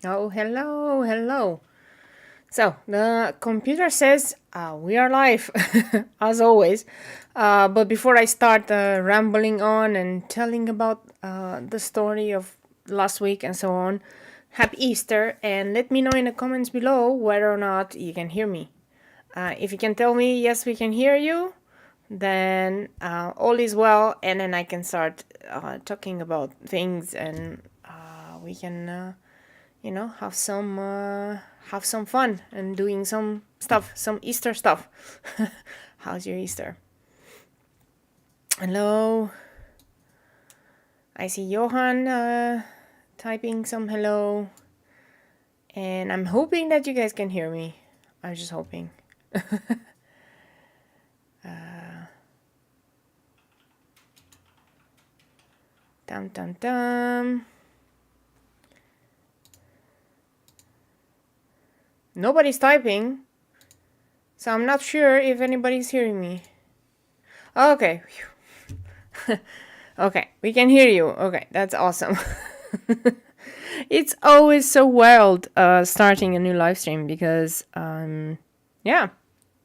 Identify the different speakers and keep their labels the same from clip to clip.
Speaker 1: Oh, hello, hello. So, the computer says we are live, as always. But before I start rambling on and telling about the story of last week and so on, happy Easter, and let me know in the comments below whether or not you can hear me. If you can tell me, yes, we can hear you, then all is well, and then I can start talking about things and we can have some fun and doing some stuff, some Easter stuff. How's your Easter? Hello. I see Johan typing some hello, and I'm hoping that you guys can hear me. I'm just hoping. Dum dum dum. Nobody's typing, so I'm not sure if anybody's hearing me. Okay. Okay, we can hear you. Okay, that's awesome. It's always so wild starting a new live stream because, yeah,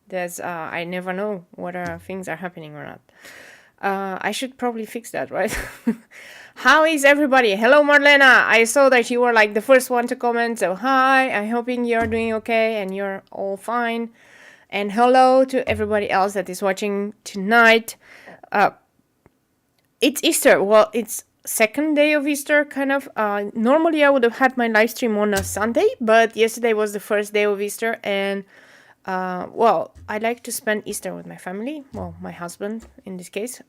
Speaker 1: there's I never know whether things are happening or not. I should probably fix that, right? How is everybody? Hello, Marlena. I saw that you were like the first one to comment, so hi. I'm hoping you're doing okay and you're all fine. And hello to everybody else that is watching tonight. It's Easter. Well, it's second day of Easter, kind of. Normally, I would have had my live stream on a Sunday, but yesterday was the first day of Easter, and well, I like to spend Easter with my family. Well, my husband in this case.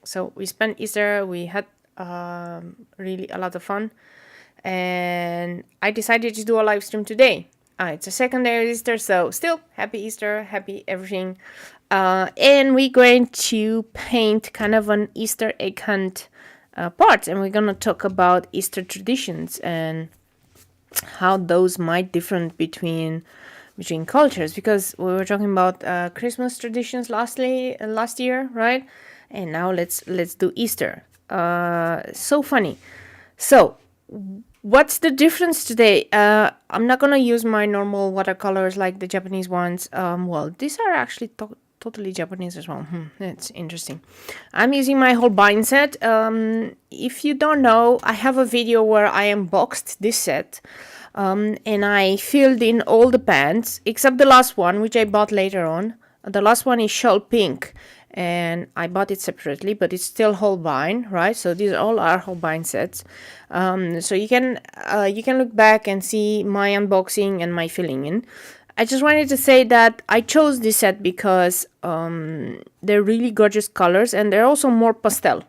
Speaker 1: So we spent Easter. We had really a lot of fun, and I decided to do a live stream today. It's a second day of Easter, so still happy Easter, happy everything. And we're going to paint kind of an Easter egg hunt part, and we're gonna talk about Easter traditions and how those might differ between cultures, because we were talking about Christmas traditions last year, right? And now let's do Easter. So funny. So what's the difference today? I'm not gonna use my normal watercolors like the Japanese ones. Well, these are actually totally Japanese as well. That's interesting. I'm using my holbein set. If you don't know, I have a video where I unboxed this set. And I filled in all the pans except the last one, which I bought later on. The last one is shell pink, and I bought it separately, but it's still holbein, right? So these all are holbein sets. So you can look back and see my unboxing and my filling in. I just wanted to say that I chose this set because they're really gorgeous colors, and they're also more pastel.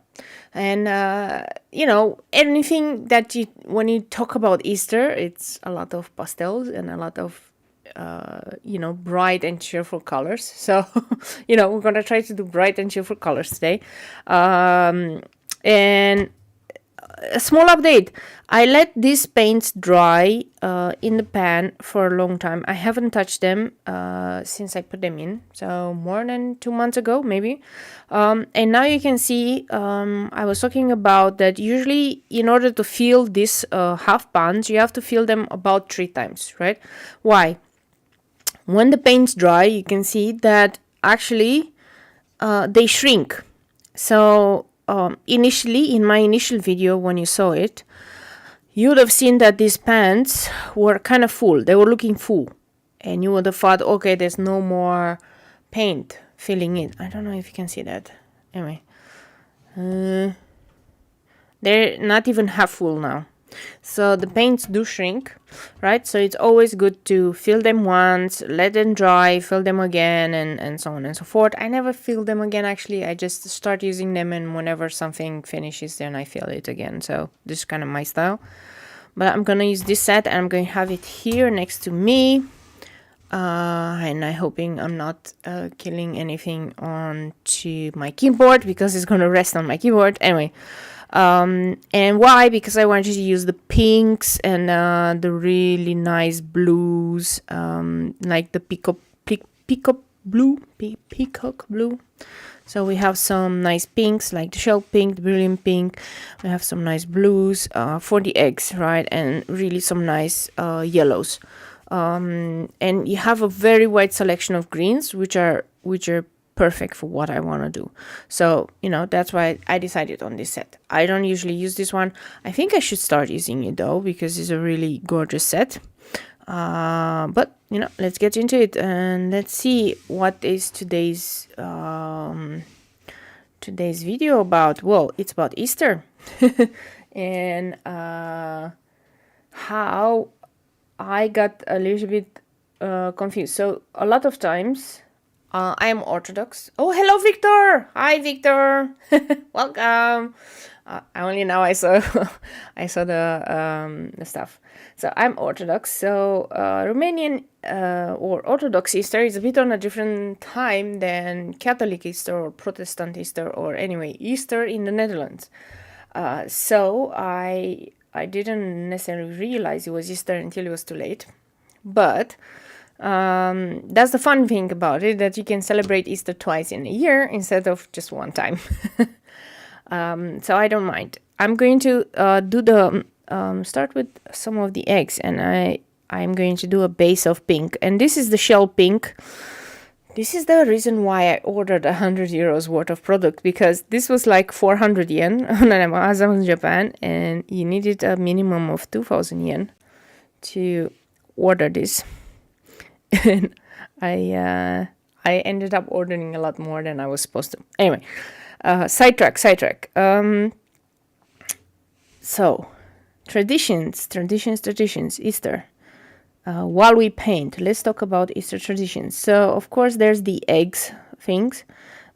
Speaker 1: And anything that when you talk about Easter, it's a lot of pastels and a lot of bright and cheerful colors. So we're gonna try to do bright and cheerful colors today. And a small update: I let these paints dry in the pan for a long time. I haven't touched them since I put them in, so more than 2 months ago maybe. And now you can see, I was talking about that usually in order to fill these half pans, you have to fill them about 3 times, right? Why? When the paints dry, you can see that actually they shrink. So initially, in my initial video, when you saw it, you would have seen that these pans were kind of full. They were looking full. And you would have thought, okay, there's no more paint filling it. I don't know if you can see that. Anyway. They're not even half full now. So the paints do shrink, right? So it's always good to fill them once, let them dry, fill them again, and so on and so forth. I never fill them again, actually. I just start using them, and whenever something finishes, then I fill it again. So this is kind of my style. But I'm going to use this set, and I'm going to have it here next to me. And I'm hoping I'm not killing anything onto my keyboard, because it's going to rest on my keyboard. Anyway. And why? Because I wanted to use the pinks and the really nice blues, like the blue, peacock blue. So we have some nice pinks, like the shell pink, the brilliant pink. We have some nice blues for the eggs, right? And really some nice yellows. And you have a very wide selection of greens, which are perfect for what I want to do. So, you know, that's why I decided on this set. I don't usually use this one. I think I should start using it though, because it's a really gorgeous set. But you know, let's get into it and let's see what is today's video about. Well, it's about Easter and how I got a little bit confused. So a lot of times I am Orthodox. Oh, hello, Victor. Hi, Victor. Welcome. Only now I saw the stuff. So I'm Orthodox. So Romanian or Orthodox Easter is a bit on a different time than Catholic Easter or Protestant Easter or anyway Easter in the Netherlands. So I didn't necessarily realize it was Easter until it was too late. But that's the fun thing about it, that you can celebrate Easter twice in a year instead of just one time. So I don't mind. I'm going to do the start with some of the eggs, and I'm going to do a base of pink, and this is the shell pink. This is the reason why I ordered 100 euros worth of product, because this was like 400 yen on Amazon Japan, and you needed a minimum of 2,000 yen to order this. And I ended up ordering a lot more than I was supposed to. Anyway. Sidetrack. So, traditions, Easter. While we paint, let's talk about Easter traditions. So, of course, there's the eggs things.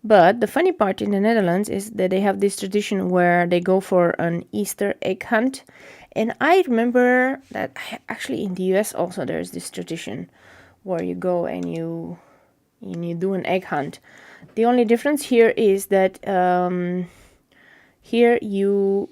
Speaker 1: But the funny part in the Netherlands is that they have this tradition where they go for an Easter egg hunt. And I remember that actually in the US also there's this tradition where you go and you do an egg hunt. The only difference here is that here you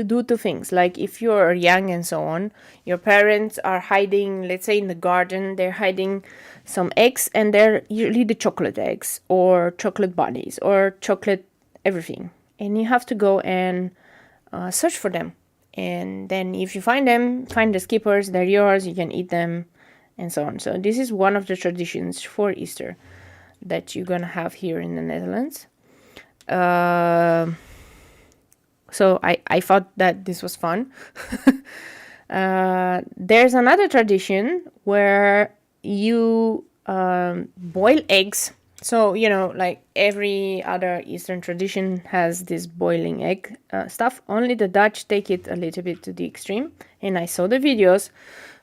Speaker 1: do two things. Like if you're young and so on, your parents are hiding, let's say in the garden, they're hiding some eggs, and they're usually the chocolate eggs or chocolate bunnies or chocolate everything. And you have to go and search for them. And then if you find them, find the skippers, they're yours, you can eat them, and so on. So this is one of the traditions for Easter that you're gonna have here in the Netherlands. So I thought that this was fun. There's another tradition where you boil eggs. So, you know, like every other Eastern tradition has this boiling egg stuff. Only the Dutch take it a little bit to the extreme. And I saw the videos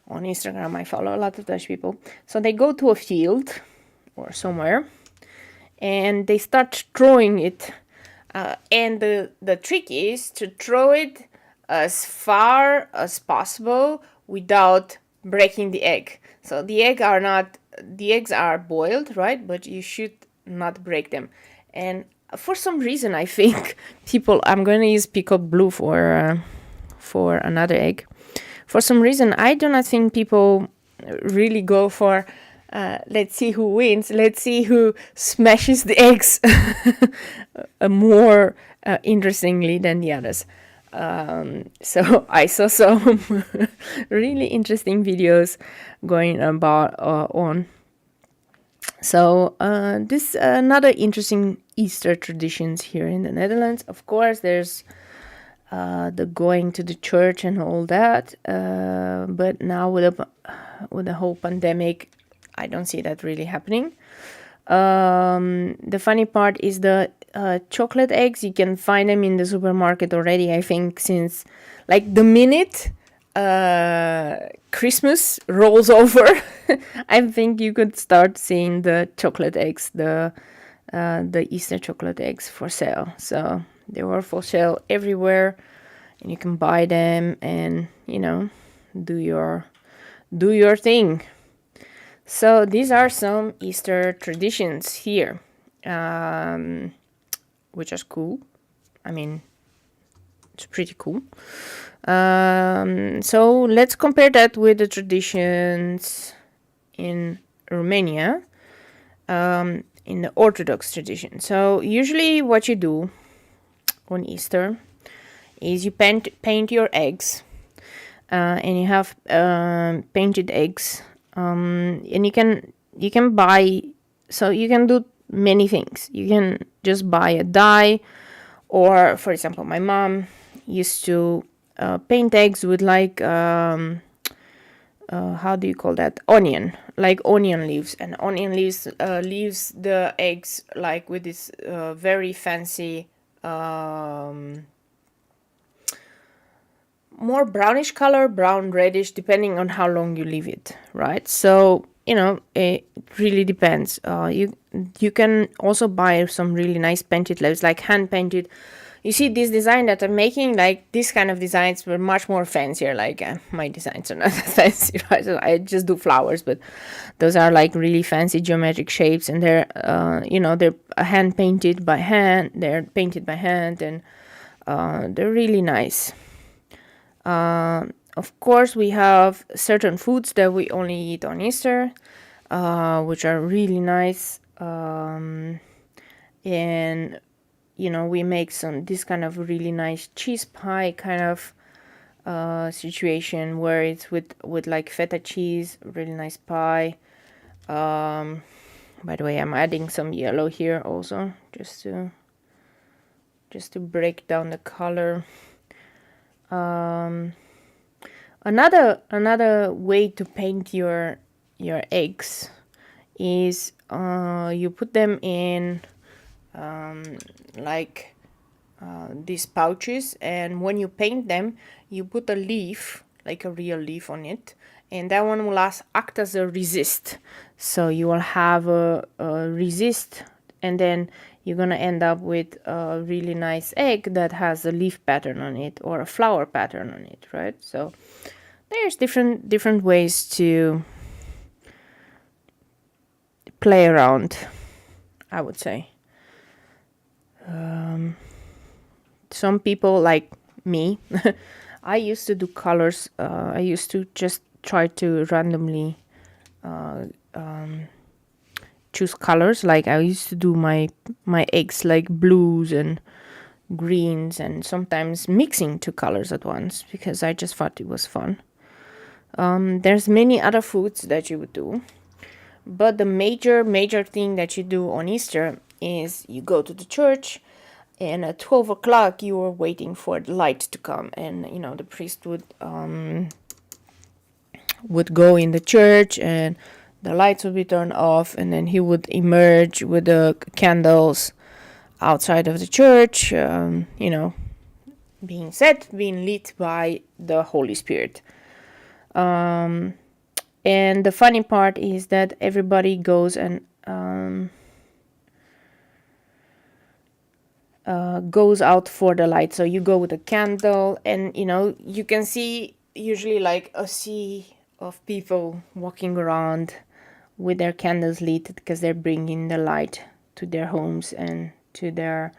Speaker 1: on Instagram. I follow a lot of Dutch people. So they go to a field or somewhere and they start throwing it. And the trick is to throw it as far as possible without breaking the egg. So the eggs are boiled, right? But you should not break them. And for some reason, I think I'm going to use peacock blue for another egg. For some reason, I do not think people really go for, let's see who wins. Let's see who smashes the eggs more interestingly than the others. So I saw some really interesting videos going about on. So this another interesting Easter traditions here in the Netherlands. Of course, there's the going to the church and all that. But now with the whole pandemic, I don't see that really happening. The funny part is the chocolate eggs. You can find them in the supermarket already, I think, since like the minute Christmas rolls over. I think you could start seeing the chocolate eggs, the Easter chocolate eggs for sale. So they were for sale everywhere, and you can buy them and, you know, do your thing. So these are some Easter traditions here, which is cool. I mean, it's pretty cool. So let's compare that with the traditions in Romania, in the Orthodox tradition. So usually what you do on Easter is you paint your eggs, and you have painted eggs, and you can buy, so you can do many things. You can just buy a dye, or for example, my mom used to paint eggs with like how do you call that, onion, like onion leaves, and onion leaves leaves the eggs like with this very fancy more brownish color, brown reddish, depending on how long you leave it, right? So it really depends. You can also buy some really nice painted leaves, like hand painted. You see this design that I'm making, like this kind of designs were much more fancier. Like my designs are not that fancy, right? So I just do flowers, but those are like really fancy geometric shapes, and they're they're hand painted by hand. They're painted by hand, and they're really nice. Of course, we have certain foods that we only eat on Easter, which are really nice, and we make this kind of really nice cheese pie kind of situation, where it's with like feta cheese, really nice pie. By the way, I'm adding some yellow here also, just to break down the color. Another way to paint your eggs is you put them in these pouches, and when you paint them, you put a leaf, like a real leaf, on it, and that one will act as a resist. So you will have a resist, and then you're gonna end up with a really nice egg that has a leaf pattern on it or a flower pattern on it, right? So there's different ways to play around, I would say. Some people like me, I used to do colors. I used to just try to randomly choose colors. Like I used to do my eggs like blues and greens, and sometimes mixing two colors at once, because I just thought it was fun. There's many other foods that you would do, but the major thing that you do on Easter is you go to the church, and at 12 o'clock you are waiting for the light to come, and the priest would go in the church, and the lights would be turned off, and then he would emerge with the candles outside of the church, being lit by the Holy Spirit. And the funny part is that everybody goes and goes out for the light. So you go with a candle, and you can see usually like a sea of people walking around with their candles lit, because they're bringing the light to their homes and to their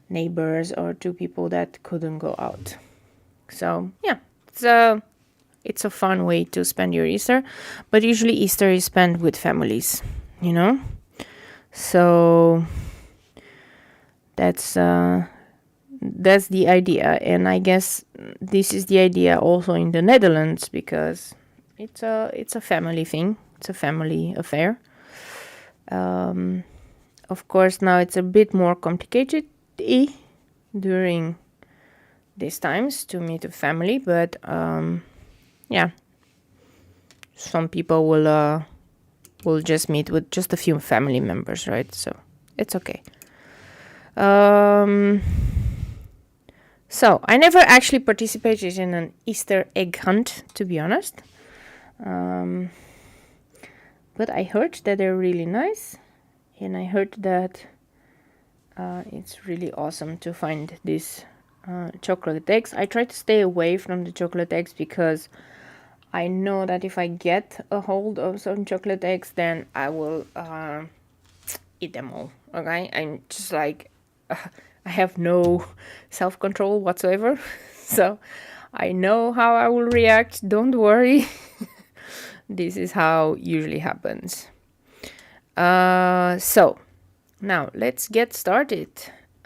Speaker 1: neighbors, or to people that couldn't go out. So yeah, it's a fun way to spend your Easter, but usually Easter is spent with families, so that's the idea. And I guess this is the idea also in the Netherlands, because it's a family thing. It's a family affair. Of course, now it's a bit more complicated during these times to meet a family, but yeah, some people will just meet with just a few family members, right? So it's okay. So I never actually participated in an Easter egg hunt, to be honest. But I heard that they're really nice, and I heard that it's really awesome to find these chocolate eggs. I try to stay away from the chocolate eggs, because I know that if I get a hold of some chocolate eggs, then I will eat them all. Okay, I'm just like I have no self-control whatsoever, so I know how I will react. Don't worry. This is how usually happens. So now let's get started.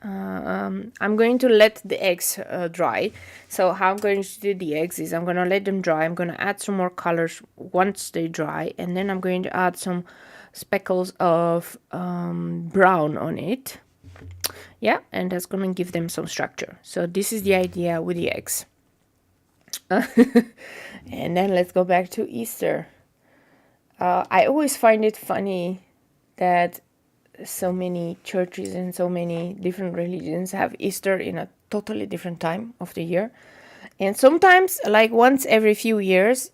Speaker 1: I'm going to let the eggs dry. So how I'm going to do the eggs is I'm going to let them dry. I'm going to add some more colors once they dry, and then I'm going to add some speckles of brown on it. Yeah, and that's going to give them some structure. So this is the idea with the eggs. And then let's go back to Easter. I always find it funny that so many churches and so many different religions have Easter in a totally different time of the year. And sometimes, like once every few years,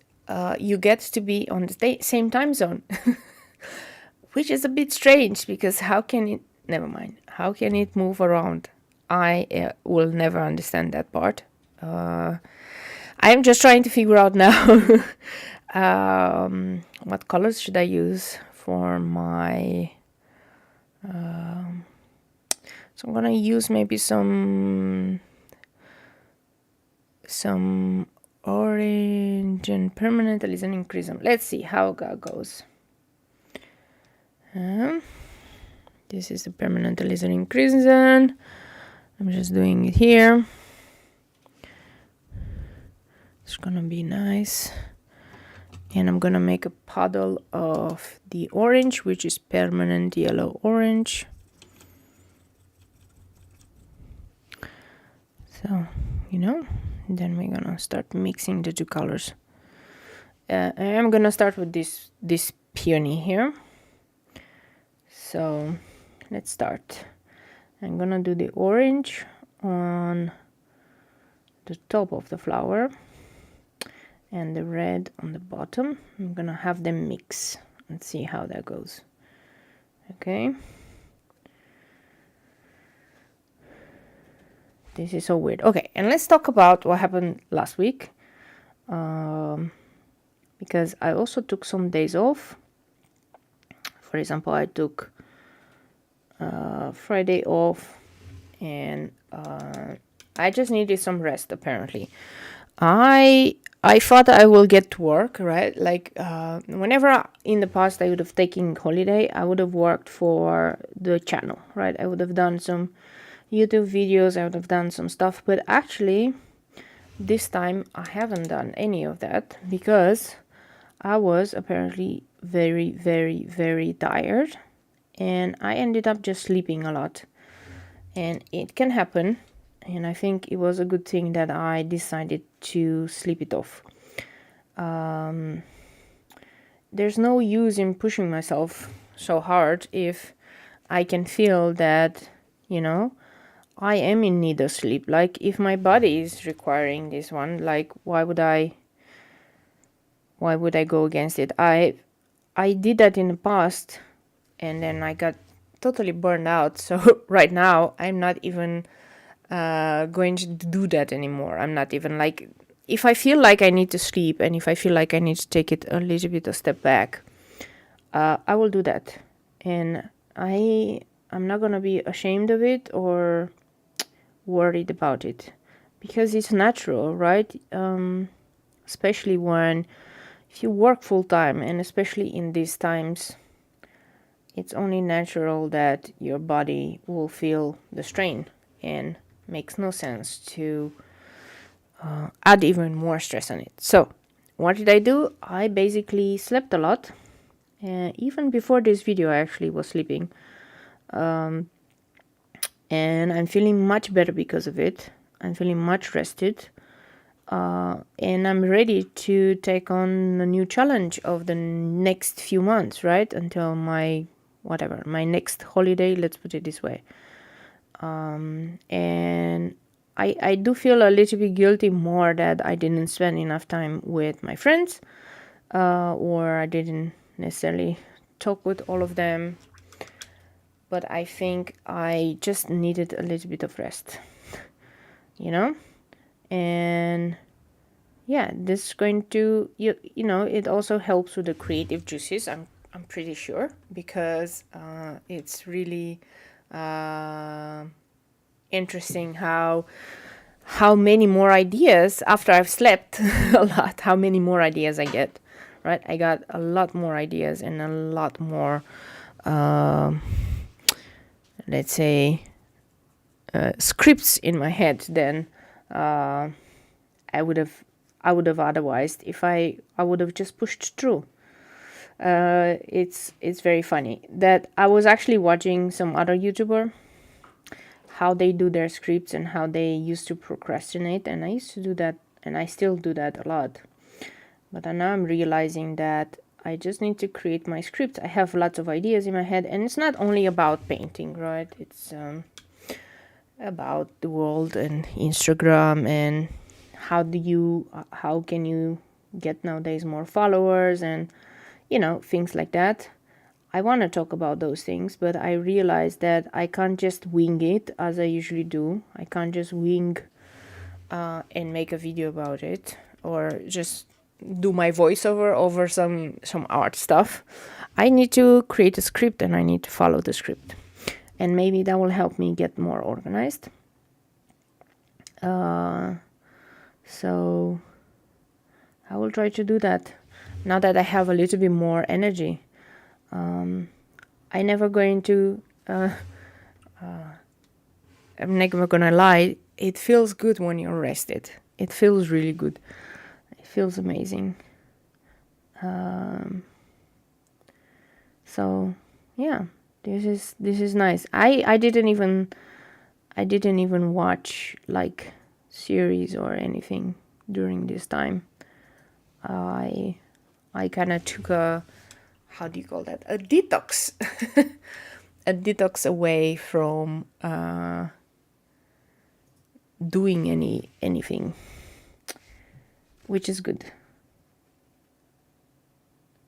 Speaker 1: you get to be on the same time zone. Which is a bit strange, because how can it, never mind, how can it move around? I will never understand that part. I'm just trying to figure out now what colors should I use for my... so I'm gonna use maybe some orange and permanent alizarin crimson. Let's see how that goes. This is the permanent alizarin crimson. I'm just doing it here. It's gonna be nice. And I'm gonna make a puddle of the orange, which is permanent yellow orange. So, you know, then we're gonna start mixing the two colors. I'm gonna start with this peony here. So let's start. I'm gonna do the orange on the top of the flower and the red on the bottom. I'm gonna have them mix and see how that goes. Okay. This is so weird. Okay, and let's talk about what happened last week. Because I also took some days off. For example, I took Friday off, and I just needed some rest, apparently. I thought I will get to work, right? Like whenever in the past I would have taken holiday, I would have worked for the channel, right? I would have done some YouTube videos, I would have done some stuff, but actually this time I haven't done any of that because I was apparently very, very, very tired, and I ended up just sleeping a lot. And it can happen, and I think it was a good thing that I decided to sleep it off. There's no use in pushing myself so hard if I can feel that, you know, I am in need of sleep. Like, if my body is requiring this one, like, why would I go against it? I did that in the past, and then I got totally burned out. So right now I'm not even going to do that anymore. I'm not even, like, if I feel like I need to sleep and if I feel like I need to take it a little bit a step back, I will do that. And I'm not gonna be ashamed of it or worried about it, because it's natural, right? Especially if you work full time, and especially in these times, it's only natural that your body will feel the strain, and makes no sense to add even more stress on it. So what did I do? I basically slept a lot. Even before this video I actually was sleeping, and I'm feeling much better because of it. I'm feeling much rested, and I'm ready to take on a new challenge of the next few months, right? Until my next holiday, let's put it this way. And I do feel a little bit guilty more that I didn't spend enough time with my friends, or I didn't necessarily talk with all of them. But I think I just needed a little bit of rest, you know? And yeah, this is going to, you know, it also helps with the creative juices, I'm pretty sure, because it's really interesting how many more ideas after I've slept a lot, how many more ideas I get, right? I got a lot more ideas and a lot more let's say, scripts in my head than I would have otherwise if I would have just pushed through. It's very funny that I was actually watching some other YouTuber, how they do their scripts and how they used to procrastinate, and I used to do that, and I still do that a lot. But now I'm realizing that I just need to create my script. I have lots of ideas in my head, and it's not only about painting, right? It's about the world and Instagram and how can you get nowadays more followers and things like that. I want to talk about those things, but I realize that I can't just wing it as I usually do. I can't just wing and make a video about it, or just do my voiceover over some art stuff. I need to create a script and I need to follow the script, and maybe that will help me get more organized. So I will try to do that now that I have a little bit more energy. I never going to I'm never gonna lie, it feels good when you're rested. It feels really good. It feels amazing. So yeah, this is nice. I didn't even watch like series or anything during this time. I kind of took a, how do you call that, a detox a detox away from doing anything, which is good,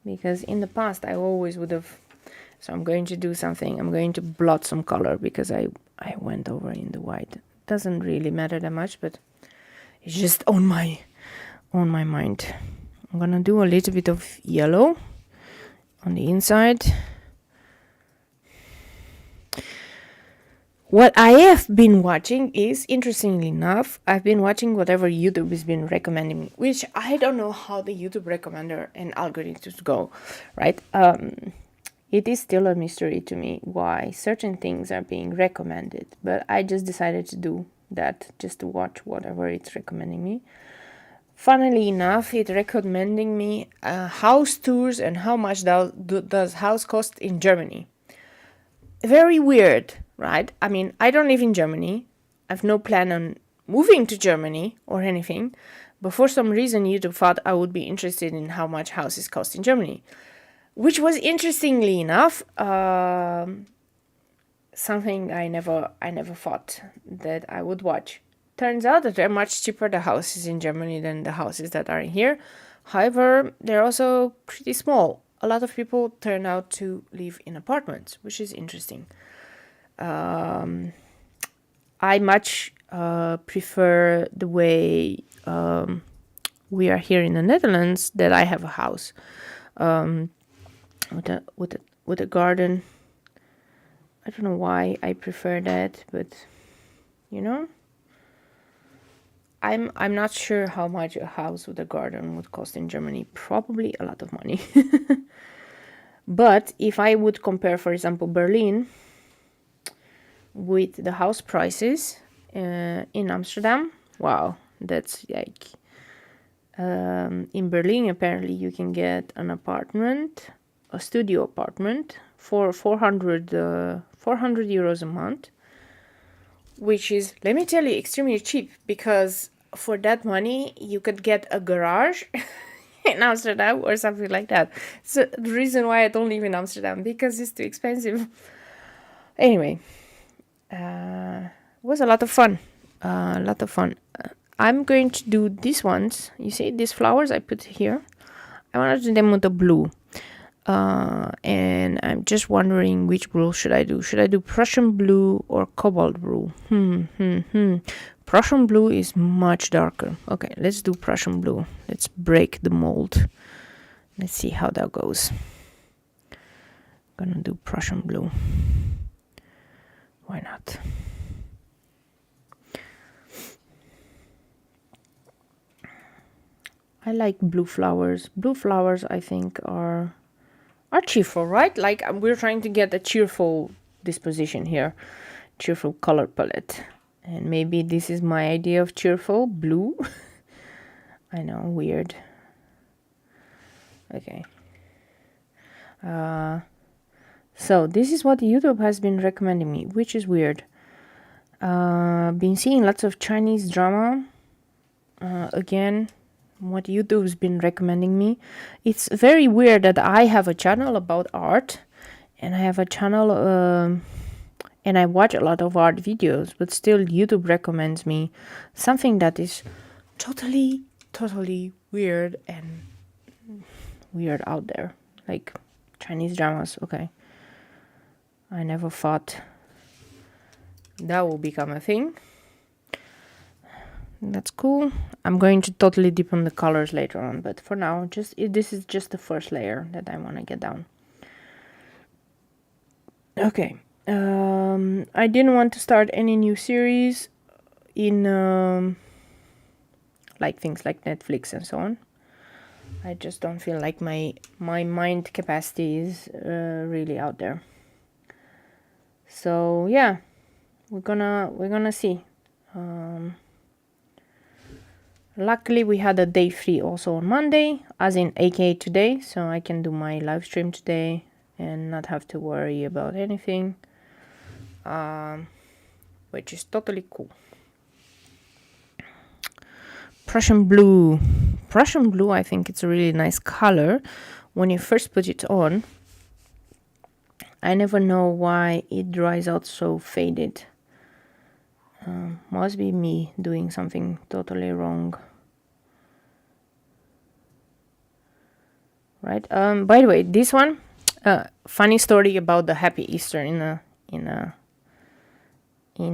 Speaker 1: because in the past I always would have, so I'm going to do something, I'm going to blot some color because I went over in the white. It doesn't really matter that much, but it's just on my mind. I'm gonna do a little bit of yellow on the inside. What I have been watching is, interestingly enough, I've been watching whatever YouTube has been recommending me, which I don't know how the YouTube recommender and algorithms go, right? It is still a mystery to me why certain things are being recommended, but I just decided to do that, just to watch whatever it's recommending me. Funnily enough, it's recommending me house tours and how much does house cost in Germany. Very weird, right? I mean, I don't live in Germany. I have no plan on moving to Germany or anything, but for some reason YouTube thought I would be interested in how much houses cost in Germany, which was, interestingly enough, something I never thought that I would watch. Turns out that they're much cheaper, the houses in Germany, than the houses that are here. However, they're also pretty small. A lot of people turn out to live in apartments, which is interesting. I much prefer the way we are here in the Netherlands, that I have a house with a garden. I don't know why I prefer that, but I'm not sure how much a house with a garden would cost in Germany. Probably a lot of money. But if I would compare, for example, Berlin with the house prices in Amsterdam, wow, that's like... in Berlin, apparently, you can get an apartment, a studio apartment, for 400 euros a month, which is, let me tell you, extremely cheap, because for that money you could get a garage in Amsterdam or something like that. So the reason why I don't live in Amsterdam, because it's too expensive. Anyway, it was a lot of fun. I'm going to do these ones. You see these flowers I put here? I want to do them with the blue. And I'm just wondering which blue should I do. Should I do Prussian blue or cobalt blue? Prussian blue is much darker. Okay, let's do Prussian blue. Let's break the mold. Let's see how that goes. I'm gonna do Prussian blue. Why not? I like blue flowers. Blue flowers, I think, are are cheerful, right? Like we're trying to get a cheerful disposition here, cheerful color palette. And maybe this is my idea of cheerful, blue. I know, weird. Okay. So this is what YouTube has been recommending me, which is weird. Been seeing lots of Chinese drama. Again, what YouTube's been recommending me. It's very weird that I have a channel about art, and I have a channel, and I watch a lot of art videos, but still YouTube recommends me something that is totally weird and weird out there, like Chinese dramas. Okay, I never thought that will become a thing. That's cool. I'm going to totally deepen the colors later on, but for now, this is just the first layer that I want to get down. Okay. I didn't want to start any new series in like things like Netflix and so on. I just don't feel like my mind capacity is really out there. So yeah, we're gonna see. Luckily, we had a day free also on Monday, as in aka today, so I can do my live stream today and not have to worry about anything, which is totally cool. Prussian blue, I think it's a really nice color when you first put it on. I never know why it dries out so faded. Must be me doing something totally wrong. Right. By the way, this one, funny story about the Happy Easter in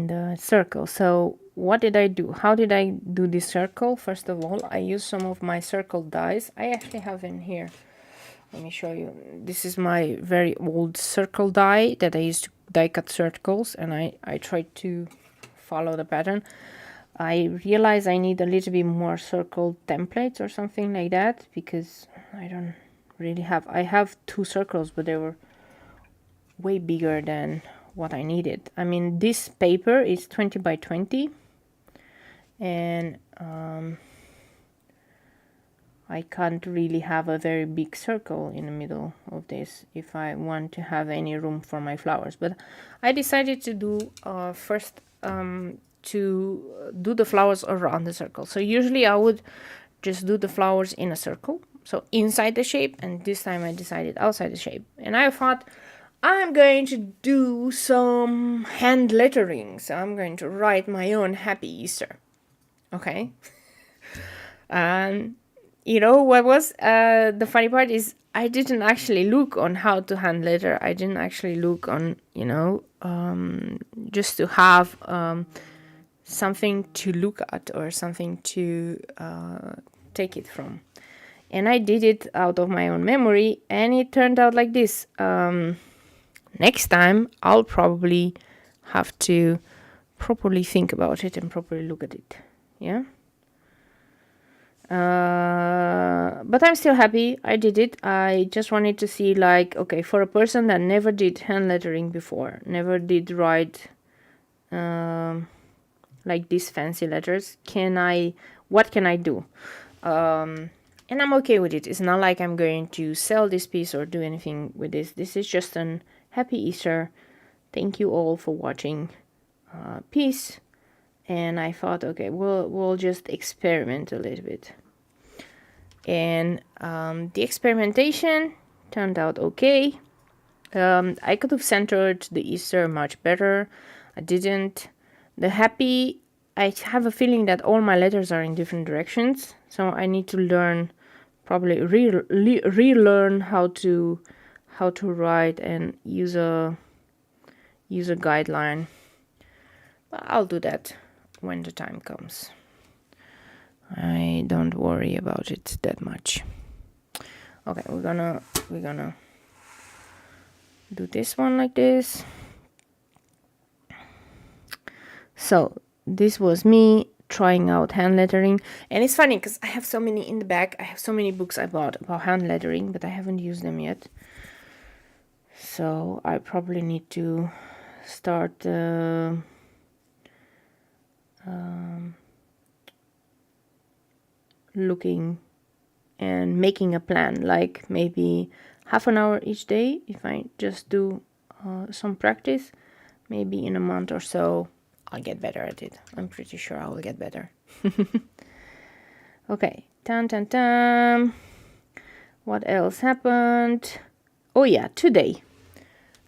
Speaker 1: the circle. So what did I do? How did I do this circle? First of all, I used some of my circle dies. I actually have in here. Let me show you. This is my very old circle die that I used to die cut circles, and I tried to follow the pattern. I realized I need a little bit more circle templates or something like that, because I don't really have. I have 2 circles, but they were way bigger than what I needed. I mean, this paper is 20 by 20, and I can't really have a very big circle in the middle of this if I want to have any room for my flowers. But I decided to do first to do the flowers around the circle. So usually I would just do the flowers in a circle, so inside the shape, and this time I decided outside the shape. And I thought I'm going to do some hand lettering, so I'm going to write my own Happy Easter. Okay. You know what was the funny part is I didn't actually look on how to hand letter. I didn't actually look on, you know, just to have something to look at or something to take it from. And I did it out of my own memory, and it turned out like this. Next time, I'll probably have to properly think about it and properly look at it. Yeah. But I'm still happy I did it. I just wanted to see, like, okay, for a person that never did hand lettering before, never did write like these fancy letters, what can I do? And I'm okay with it. It's not like I'm going to sell this piece or do anything with this. This is just an Happy Easter. Thank you all for watching piece. And I thought, okay, we'll just experiment a little bit. And the experimentation turned out okay. I could have centered the Easter much better. I didn't. The happy, I have a feeling that all my letters are in different directions. So I need to learn, probably relearn how to write and use a guideline. But I'll do that when the time comes. I don't worry about it that much. Okay, we're gonna do this one like this. So this was me trying out hand lettering, and it's funny because I have so many in the back. I have so many books I bought about hand lettering, but I haven't used them yet. So I probably need to start looking and making a plan, like maybe half an hour each day. If I just do some practice, maybe in a month or so I'll get better at it. I'm pretty sure I will get better. Okay, tan. What else happened? Oh yeah, today.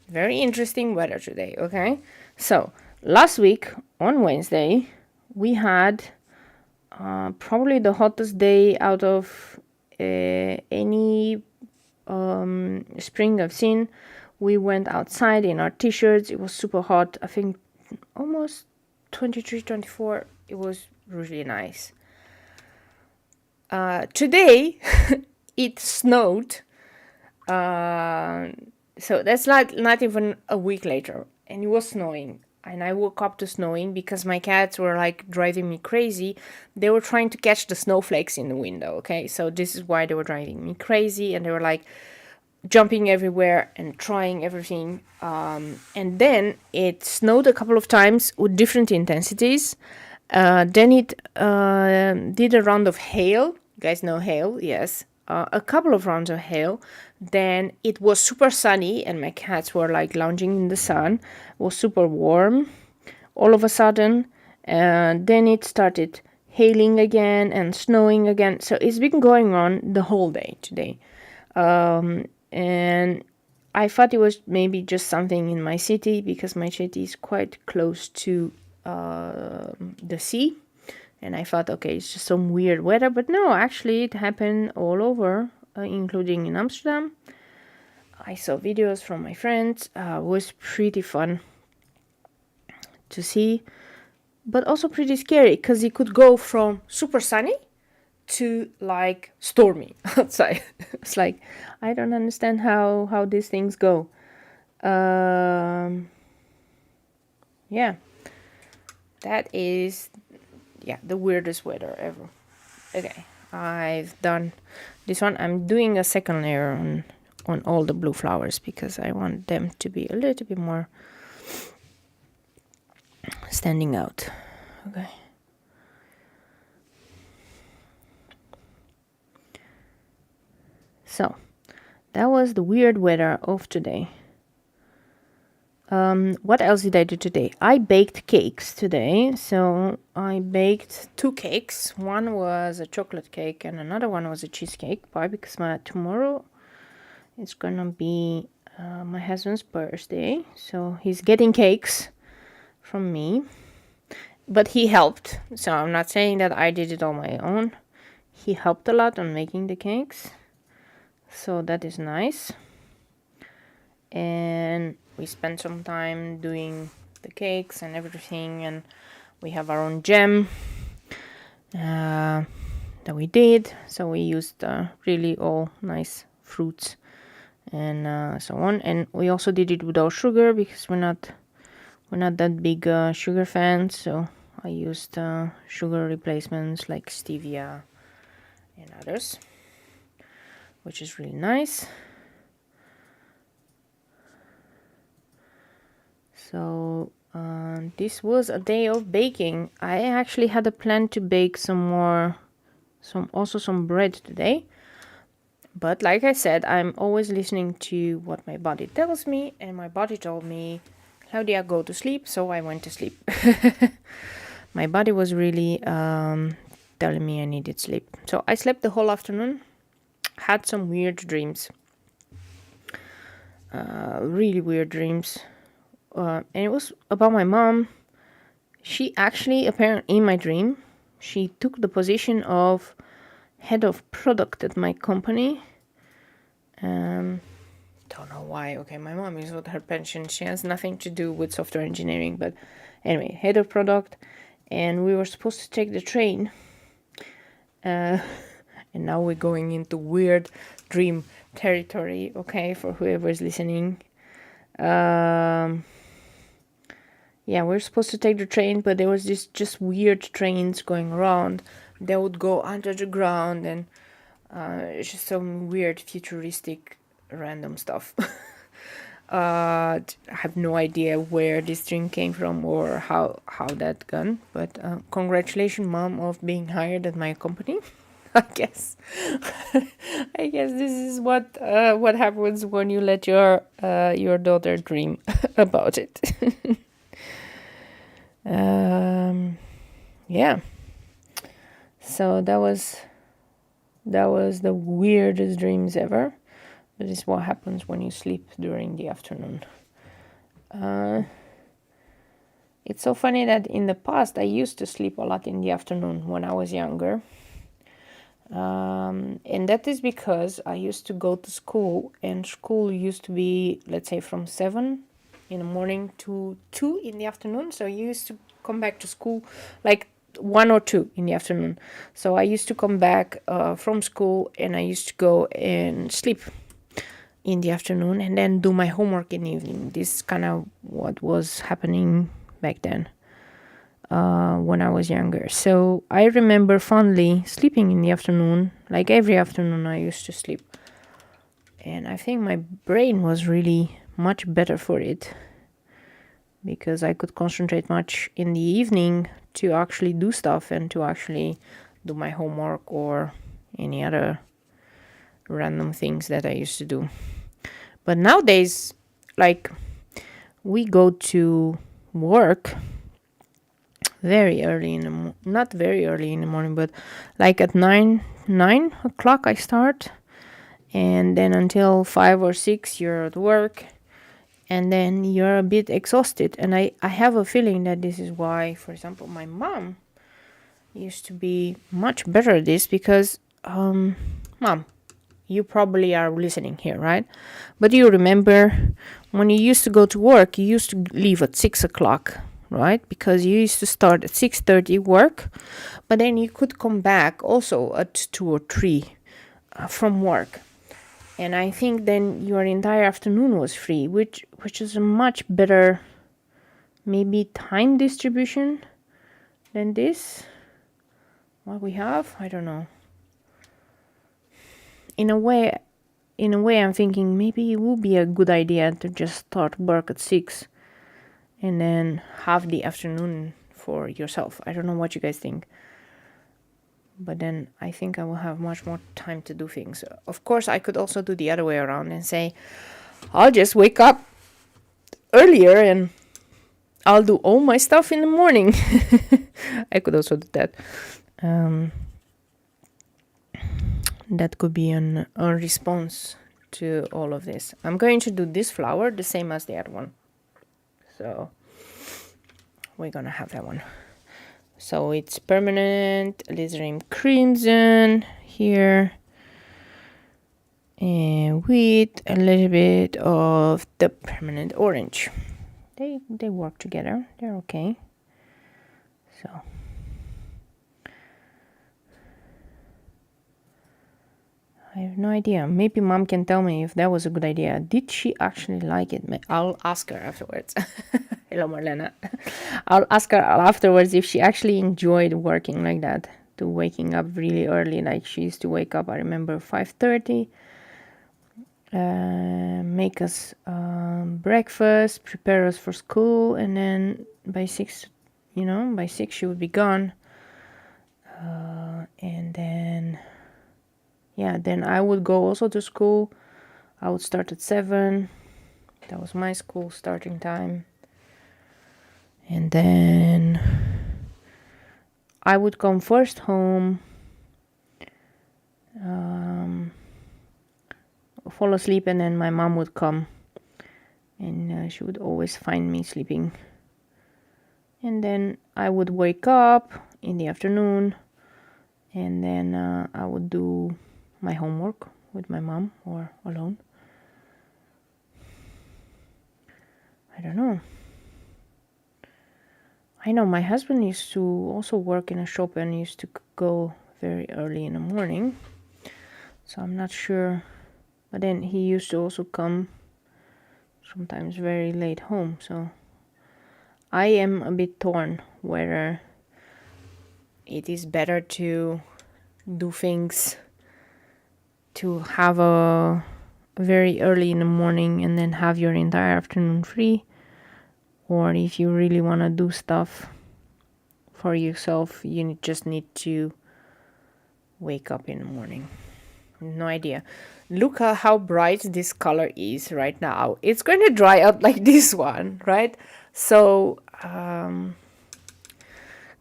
Speaker 1: Very interesting weather today, okay? So, last week on Wednesday, we had probably the hottest day out of any spring I've seen. We went outside in our t-shirts. It was super hot. I think almost 23, 24. It was really nice. Today, it snowed. So that's not even a week later. And it was snowing. And I woke up to snowing because my cats were like driving me crazy. They were trying to catch the snowflakes in the window, okay? So this is why they were driving me crazy. And they were like jumping everywhere and trying everything. And then it snowed a couple of times with different intensities. Then it did a round of hail. You guys know hail? Yes. A couple of rounds of hail. Then it was super sunny and my cats were like lounging in the sun. It was super warm all of a sudden. And then it started hailing again and snowing again. So it's been going on the whole day today. And I thought it was maybe just something in my city because my city is quite close to the sea. And I thought, okay, it's just some weird weather. But no, actually it happened all over, including in Amsterdam. I saw videos from my friends. It was pretty fun to see. But also pretty scary because it could go from super sunny to like stormy outside. It's like, I don't understand how these things go. Yeah. That is... yeah, the weirdest weather ever. Okay, I've done this one. I'm doing a second layer on all the blue flowers because I want them to be a little bit more standing out. Okay. So, that was the weird weather of today. What else did I do today? I baked cakes today. So I baked 2 cakes. One was a chocolate cake and another one was a cheesecake. Why? Because tomorrow it's gonna be my husband's birthday. So he's getting cakes from me. But he helped. So I'm not saying that I did it on my own. He helped a lot on making the cakes. So that is nice. And we spent some time doing the cakes and everything, and we have our own jam that we did. So we used really all nice fruits and so on. And we also did it without sugar because we're not that big sugar fans. So I used sugar replacements like stevia and others, which is really nice. So this was a day of baking. I actually had a plan to bake some bread today. But like I said, I'm always listening to what my body tells me, and my body told me, Claudia, go to sleep. So I went to sleep. My body was really telling me I needed sleep. So I slept the whole afternoon, had some weird dreams. Really weird dreams. And it was about my mom. She actually, apparently in my dream, she took the position of head of product at my company. Don't know why. Okay, my mom is with her pension. She has nothing to do with software engineering. But anyway, head of product. And we were supposed to take the train. And now we're going into weird dream territory, okay, for whoever is listening. Yeah, we're supposed to take the train, but there was this just weird trains going around. They would go under the ground, and it's just some weird futuristic random stuff. I have no idea where this dream came from or how that gone. But congratulations, mom, of being hired at my company. I guess. I guess this is what happens when you let your daughter dream about it. Yeah. So that was the weirdest dreams ever. That is what happens when you sleep during the afternoon. It's so funny that in the past I used to sleep a lot in the afternoon when I was younger. And that is because I used to go to school, and school used to be, let's say, from 7 in the morning to 2 in the afternoon. So you used to come back to school like 1 or 2 in the afternoon. So I used to come back from school, and I used to go and sleep in the afternoon and then do my homework in the evening. This is kind of what was happening back then when I was younger. So I remember fondly sleeping in the afternoon. Like every afternoon I used to sleep. And I think my brain was really much better for it, because I could concentrate much in the evening to actually do stuff and to actually do my homework or any other random things that I used to do. But nowadays, like, we go to work very early in the not very early in the morning, but like at 9 o'clock I start, and then until 5 or 6 you're at work, and then you're a bit exhausted. And I have a feeling that this is why, for example, my mom used to be much better at this, because mom, you probably are listening here, right? But you remember when you used to go to work, you used to leave at 6 o'clock, right? Because you used to start at 6:30 work, but then you could come back also at 2 or 3 from work. And I think then your entire afternoon was free, which is a much better, maybe, time distribution than this. What we have, I don't know. In a way, I'm thinking maybe it would be a good idea to just start work at 6 and then have the afternoon for yourself. I don't know what you guys think. But then I think I will have much more time to do things. Of course, I could also do the other way around and say, I'll just wake up earlier and I'll do all my stuff in the morning. I could also do that. That could be a response to all of this. I'm going to do this flower the same as the other one. So we're gonna have that one. So it's permanent alizarin crimson here, and with a little bit of the permanent orange. They work together. They're okay. So I have no idea. Maybe mom can tell me if that was a good idea. Did she actually like it? I'll ask her afterwards. Hello, Marlena. I'll ask her afterwards if she actually enjoyed working like that, to waking up really early. Like she used to wake up, I remember, 5:30, make us breakfast, prepare us for school, and then by 6, she would be gone. And then then I would go also to school. I would start at 7. That was my school starting time. And then I would come first home, fall asleep, and then my mom would come, and she would always find me sleeping. And then I would wake up in the afternoon, and then I would do my homework with my mom or alone. I don't know. I know my husband used to also work in a shop and used to go very early in the morning. So I'm not sure. But then he used to also come sometimes very late home. So I am a bit torn whether it is better to do things, to have a very early in the morning and then have your entire afternoon free, or if you really want to do stuff for yourself, you just need to wake up in the morning. No idea. Look at how bright this color is right now. It's going to dry out like this one, right? So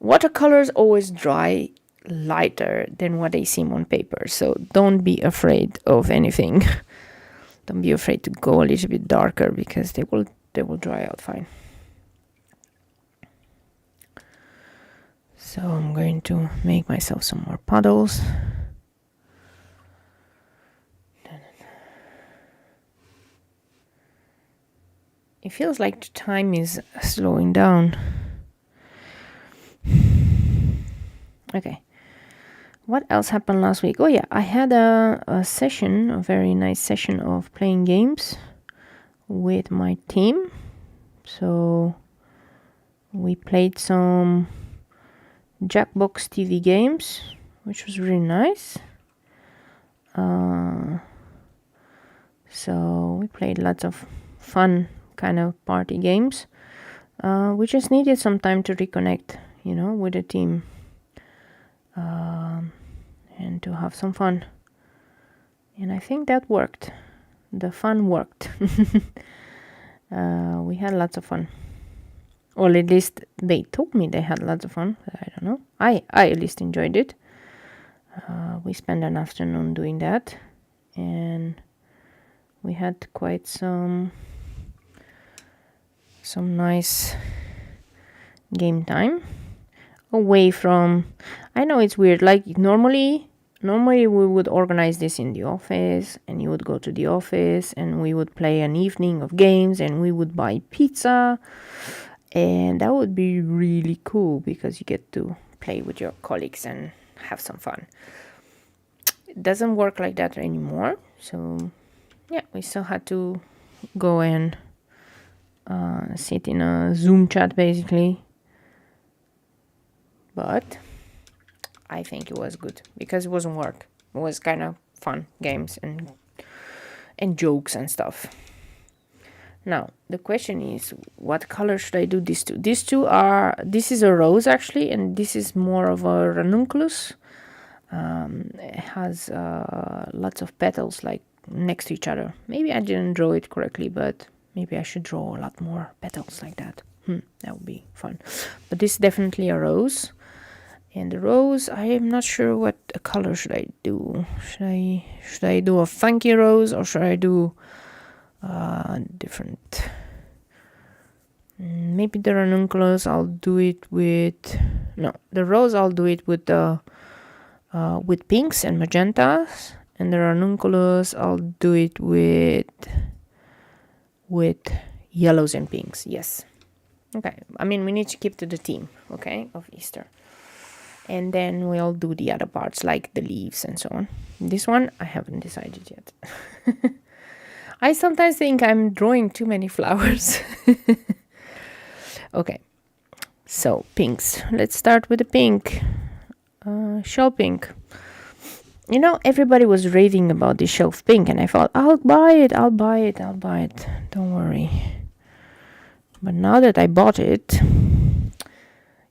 Speaker 1: watercolors always dry lighter than what they seem on paper, so don't be afraid of anything. Don't be afraid to go a little bit darker, because they will dry out fine. So I'm going to make myself some more puddles. It feels like the time is slowing down. Okay. What else happened last week? Oh yeah, I had a session, a very nice session of playing games with my team. So we played some Jackbox TV games, which was really nice. So we played lots of fun kind of party games. We just needed some time to reconnect, you know, with the team, and to have some fun. And I think that worked. The fun worked. We had lots of fun. Or at least they told me they had lots of fun. I don't know. I at least enjoyed it. We spent an afternoon doing that, and we had quite some nice game time away from. I know it's weird. Like normally we would organize this in the office, and you would go to the office, and we would play an evening of games, and we would buy pizza. And that would be really cool, because you get to play with your colleagues and have some fun. It doesn't work like that anymore. So, yeah, we still had to go and sit in a Zoom chat, basically. But I think it was good, because it wasn't work. It was kind of fun games and jokes and stuff. Now, the question is, what color should I do these two? This is a rose actually, and this is more of a ranunculus. It has lots of petals like next to each other. Maybe I didn't draw it correctly, but maybe I should draw a lot more petals like that. That would be fun. But this is definitely a rose. And the rose, I am not sure what color should I do. Should I do a funky rose, or should I do different? Maybe the ranunculus I'll do it with. No, the rose I'll do it with the with pinks and magentas, and the ranunculus I'll do it with yellows and pinks. Yes. Okay. I mean, we need to keep to the theme, okay, of Easter. And then we'll do the other parts, like the leaves and so on. This one, I haven't decided yet. I sometimes think I'm drawing too many flowers. Okay, so pinks. Let's start with the pink. Shell pink. You know, everybody was raving about this shelf pink, and I thought, I'll buy it. Don't worry. But now that I bought it,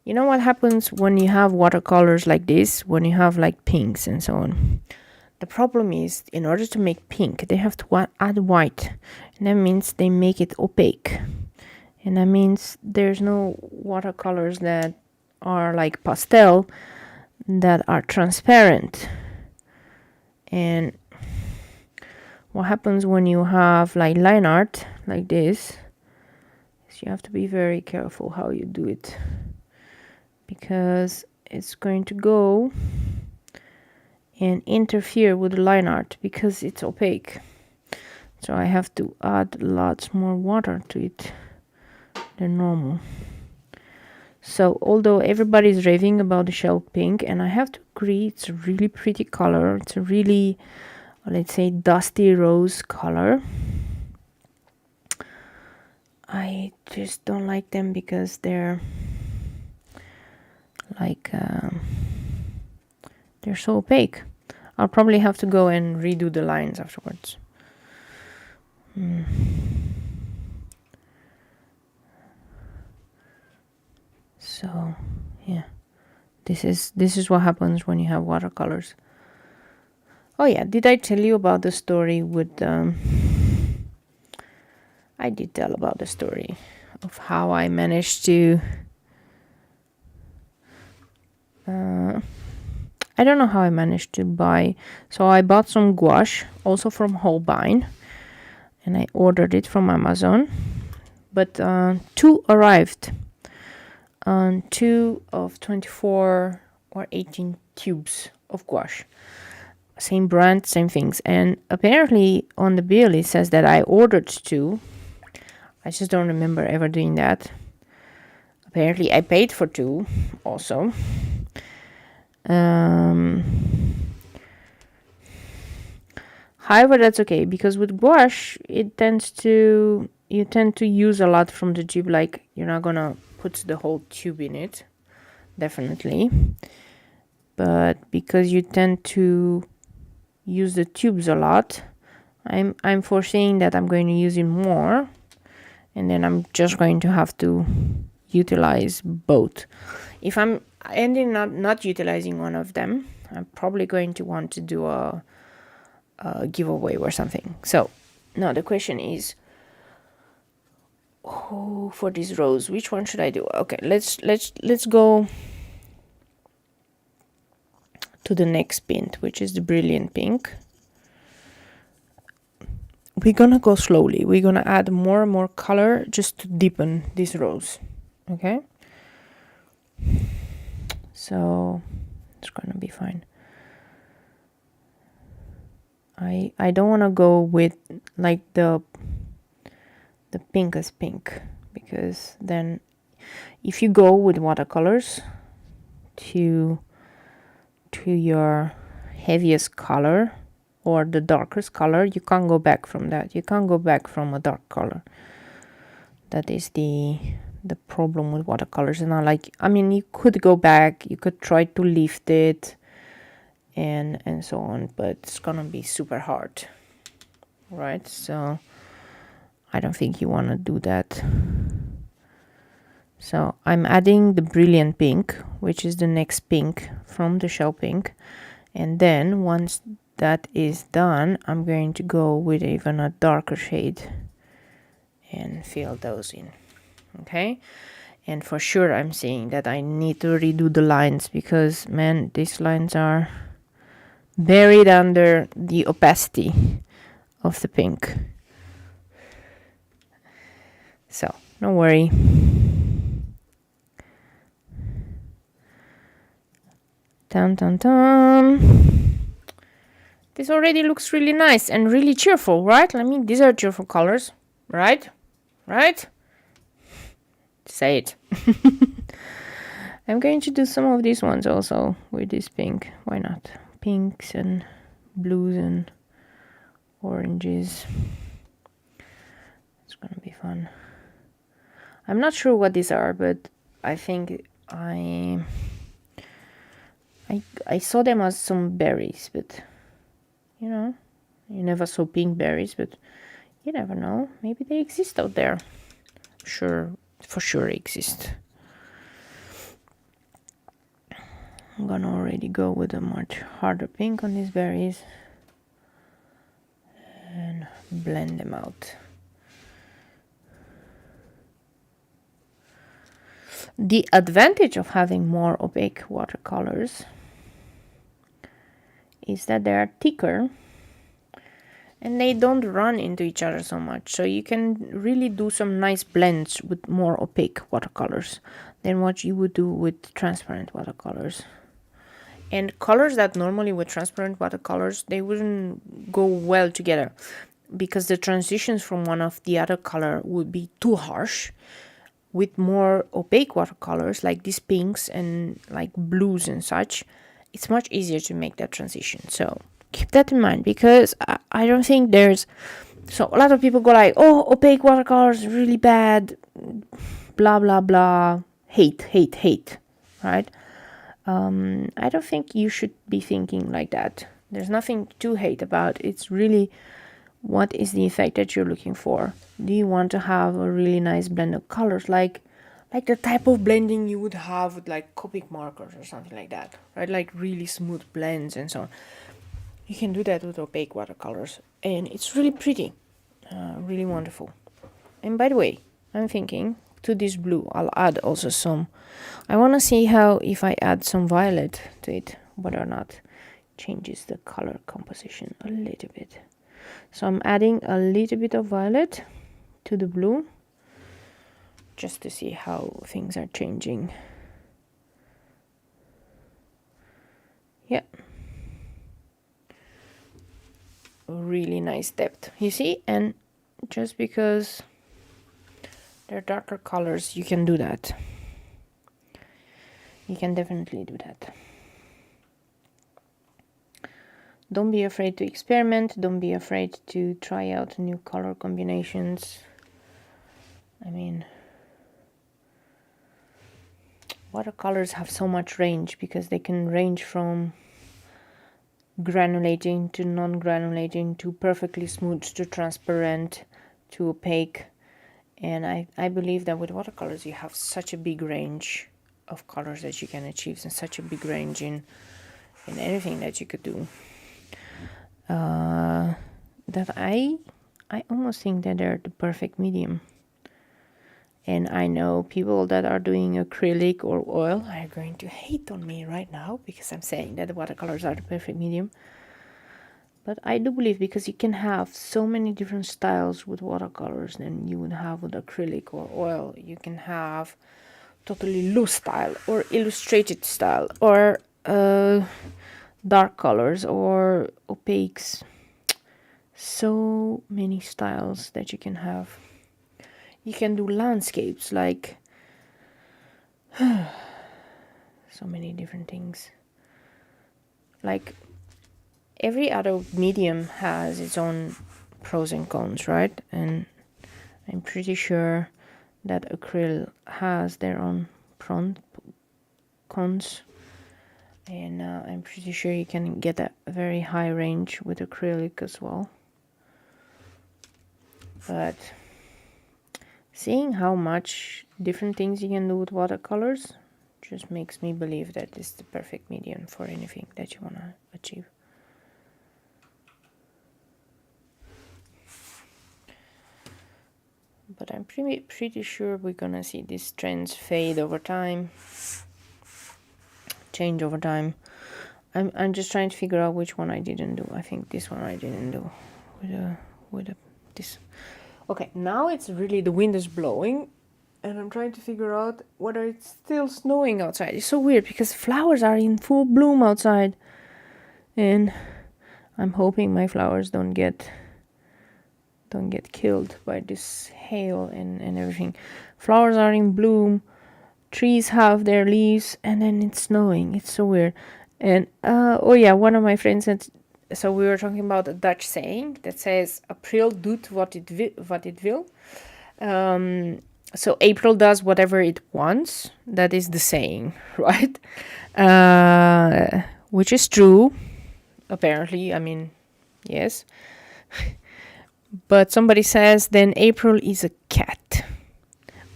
Speaker 1: you know what happens when you have watercolors like this, when you have like pinks and so on? The problem is, in order to make pink, they have to add white. And that means they make it opaque. And that means there's no watercolors that are like pastel that are transparent. And what happens when you have like line art like this is you have to be very careful how you do it, because it's going to go and interfere with the line art because it's opaque. So I have to add lots more water to it than normal. So although everybody's raving about the shell pink, and I have to agree, it's a really pretty color. It's a really, let's say, dusty rose color. I just don't like them because they're like they're so opaque. I'll probably have to go and redo the lines afterwards. So yeah, this is what happens when you have watercolors. Oh yeah, did I tell you about the story with I did tell about the story of how I managed to I don't know how I managed to buy. So I bought some gouache also from Holbein, and I ordered it from Amazon, but two arrived, two of 24 or 18 tubes of gouache, same brand, same things. And apparently on the bill it says that I ordered two. I just don't remember ever doing that. Apparently I paid for two also. However, that's okay, because with gouache you tend to use a lot from the tube. Like, you're not gonna put the whole tube in it, definitely, but because you tend to use the tubes a lot, I'm foreseeing that I'm going to use it more, and then I'm just going to have to utilize both. If I'm ending not utilizing one of them, I'm probably going to want to do a giveaway or something. So now the question is, for this rose, which one should I do? Okay, let's go to the next pink, which is the brilliant pink. We're gonna go slowly. We're gonna add more and more color just to deepen this rose. Okay, so it's gonna be fine. I don't want to go with like the pinkest pink, because then if you go with watercolors to your heaviest color or the darkest color, you can't go back from that. You can't go back from a dark color. That is the problem with watercolors. And I mean, you could go back, you could try to lift it and so on, but it's gonna be super hard, right? So I don't think you want to do that. So I'm adding the brilliant pink, which is the next pink from the shell pink, and then once that is done, I'm going to go with even a darker shade and fill those in. Okay, and for sure I'm saying that I need to redo the lines, because man, these lines are buried under the opacity of the pink. So don't worry. Dun, dun, dun. This already looks really nice and really cheerful, right? I mean, these are cheerful colors, right? Right? Say it. I'm going to do some of these ones also with this pink. Why not? Pinks and blues and oranges. It's gonna be fun. I'm not sure what these are, but I think I saw them as some berries, but you know, you never saw pink berries, but you never know. Maybe they exist out there. Sure, for sure exist. I'm gonna already go with a much harder pink on these berries and blend them out. The advantage of having more opaque watercolors is that they are thicker and they don't run into each other so much. So you can really do some nice blends with more opaque watercolors than what you would do with transparent watercolors. And colors that normally with transparent watercolors, they wouldn't go well together, because the transitions from one of the other color would be too harsh. With more opaque watercolors like these pinks and like blues and such, it's much easier to make that transition. So keep that in mind, because I don't think there's... So a lot of people go like, oh, opaque watercolors really bad, blah, blah, blah, hate, right? I don't think you should be thinking like that. There's nothing to hate about. It's really what is the effect that you're looking for. Do you want to have a really nice blend of colors, like the type of blending you would have with like Copic markers or something like that, right? Like really smooth blends and so on. You can do that with opaque watercolors, and it's really pretty, really wonderful. And by the way, I'm thinking to this blue, I'll add also some. I want to see how if I add some violet to it, whether or not changes the color composition a little bit. So I'm adding a little bit of violet to the blue, just to see how things are changing. Yeah. Really nice depth, you see? And just because they're darker colors, you can do that. You can definitely do that. Don't be afraid to experiment. Don't be afraid to try out new color combinations. I mean, watercolors have so much range because they can range from granulating to non-granulating to perfectly smooth to transparent to opaque. And I believe that with watercolors you have such a big range of colors that you can achieve, and such a big range in anything that you could do, that I almost think that they're the perfect medium. And I know people that are doing acrylic or oil are going to hate on me right now because I'm saying that the watercolors are the perfect medium. But I do believe, because you can have so many different styles with watercolors than you would have with acrylic or oil. You can have totally loose style or illustrated style or dark colors or opaques. So many styles that you can have. You can do landscapes, like so many different things. Like every other medium has its own pros and cons, right? And I'm pretty sure that acrylic has their own cons. And I'm pretty sure you can get a very high range with acrylic as well. But seeing how much different things you can do with watercolors just makes me believe that this is the perfect medium for anything that you want to achieve. But I'm pretty sure we're gonna see these trends fade over time, change over time. I'm just trying to figure out which one I didn't do. I think this one I didn't do with this. Okay, now it's really, the wind is blowing and I'm trying to figure out whether it's still snowing outside. It's so weird because flowers are in full bloom outside, and I'm hoping my flowers don't get killed by this hail and everything. Flowers are in bloom, trees have their leaves, and then it's snowing. It's so weird. And oh yeah, one of my friends said, so we were talking about a Dutch saying that says April doet wat it wil. So April does whatever it wants. That is the saying, right? Which is true, apparently. I mean, yes. But somebody says then April is a cat,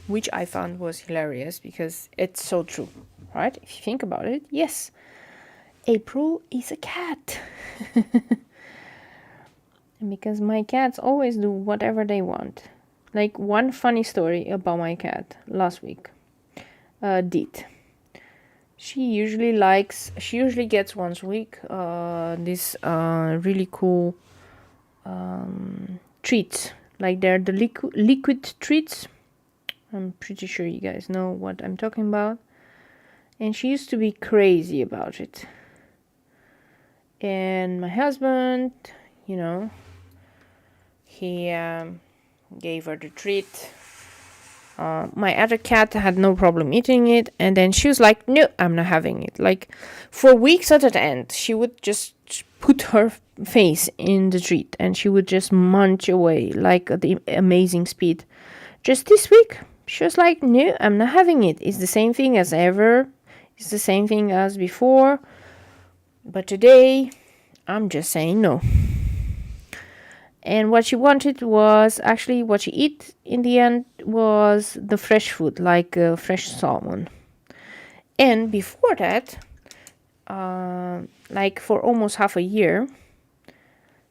Speaker 1: which I found was hilarious because it's so true, right? If you think about it, yes, April is a cat. And because my cats always do whatever they want. Like one funny story about my cat last week. Deet. She usually gets once a week this really cool treats. Like they're the liquid treats. I'm pretty sure you guys know what I'm talking about. And she used to be crazy about it. And my husband, you know, he gave her the treat. My other cat had no problem eating it, and then she was like, no, I'm not having it. Like for weeks at an end, she would just put her face in the treat and she would just munch away like at the amazing speed. Just this week, she was like, no, I'm not having it. It's the same thing as ever. It's the same thing as before. But today, I'm just saying no. And what she wanted was actually what she eat in the end was the fresh food, like fresh salmon. And before that, like for almost half a year,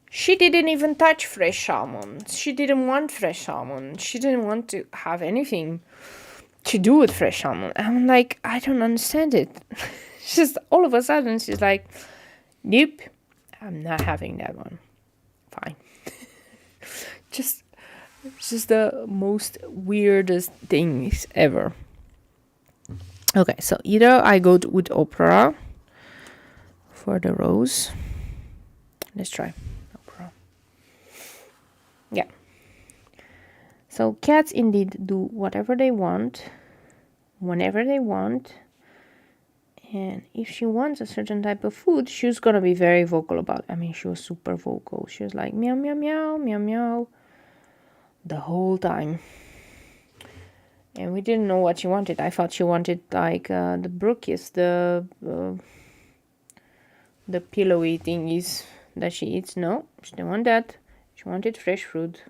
Speaker 1: she didn't even touch fresh salmon. She didn't want fresh salmon. She didn't want to have anything to do with fresh salmon. I'm like, I don't understand it. Just all of a sudden, she's like, nope, I'm not having that one. Fine. just the most weirdest things ever. Okay, so either I go with opera for the rose. Let's try opera. Yeah. So cats indeed do whatever they want, whenever they want. And if she wants a certain type of food, she's gonna be very vocal about it. I mean, she was super vocal. She was like meow meow meow meow meow the whole time. And we didn't know what she wanted. I thought she wanted like the brookies, the pillowy thingies that she eats. No, she didn't want that. She wanted fresh fruit.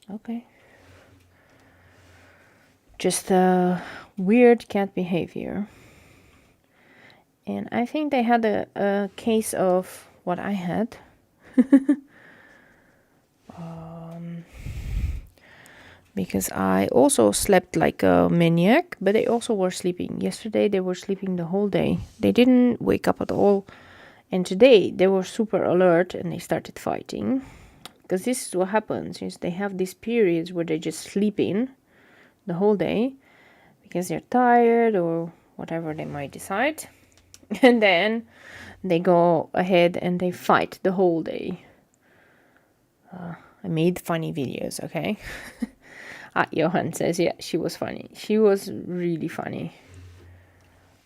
Speaker 1: Okay. Just weird cat behavior. And I think they had a case of what I had. Because I also slept like a maniac, but they also were sleeping. Yesterday they were sleeping the whole day. They didn't wake up at all. And today they were super alert and they started fighting. Because this is what happens, is they have these periods where they just sleep in the whole day because they're tired or whatever they might decide. And then they go ahead and they fight the whole day. I made funny videos, okay? Johan says, yeah, she was funny. She was really funny.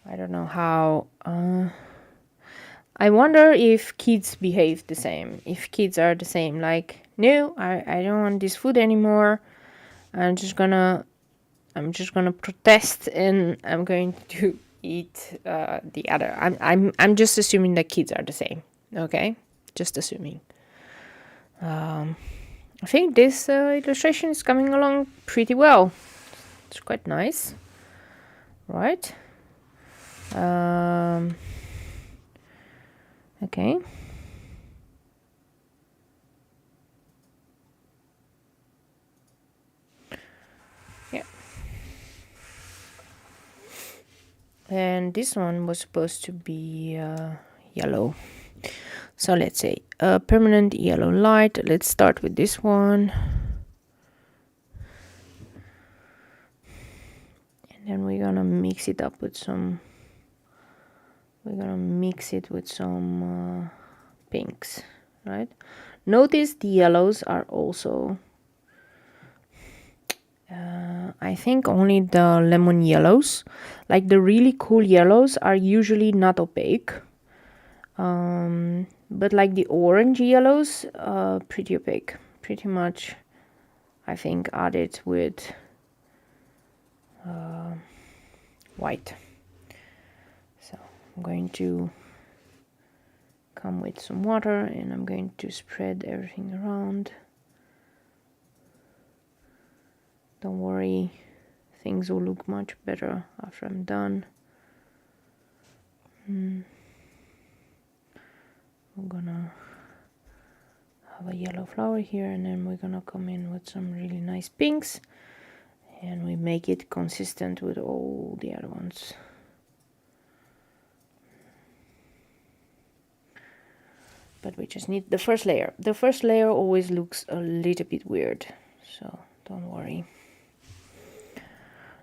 Speaker 1: I don't know how. I wonder if kids behave the same. If kids are the same, like, no, I don't want this food anymore. I'm just gonna protest and I'm going to eat the other. I'm just assuming that kids are the same. Okay, just assuming. I think this illustration is coming along pretty well. It's quite nice, right? Okay. Yeah. And this one was supposed to be yellow. So let's say a permanent yellow light. Let's start with this one. And then we're gonna mix it up with some, pinks, right? Notice the yellows are also, I think only the lemon yellows, like the really cool yellows are usually not opaque. But like the orange yellows, pretty opaque, pretty much, I think, added with white. So I'm going to come with some water and I'm going to spread everything around. Don't worry, things will look much better after I'm done. I'm gonna have a yellow flower here and then we're gonna come in with some really nice pinks and we make it consistent with all the other ones. But we just need the first layer. The first layer always looks a little bit weird, so don't worry.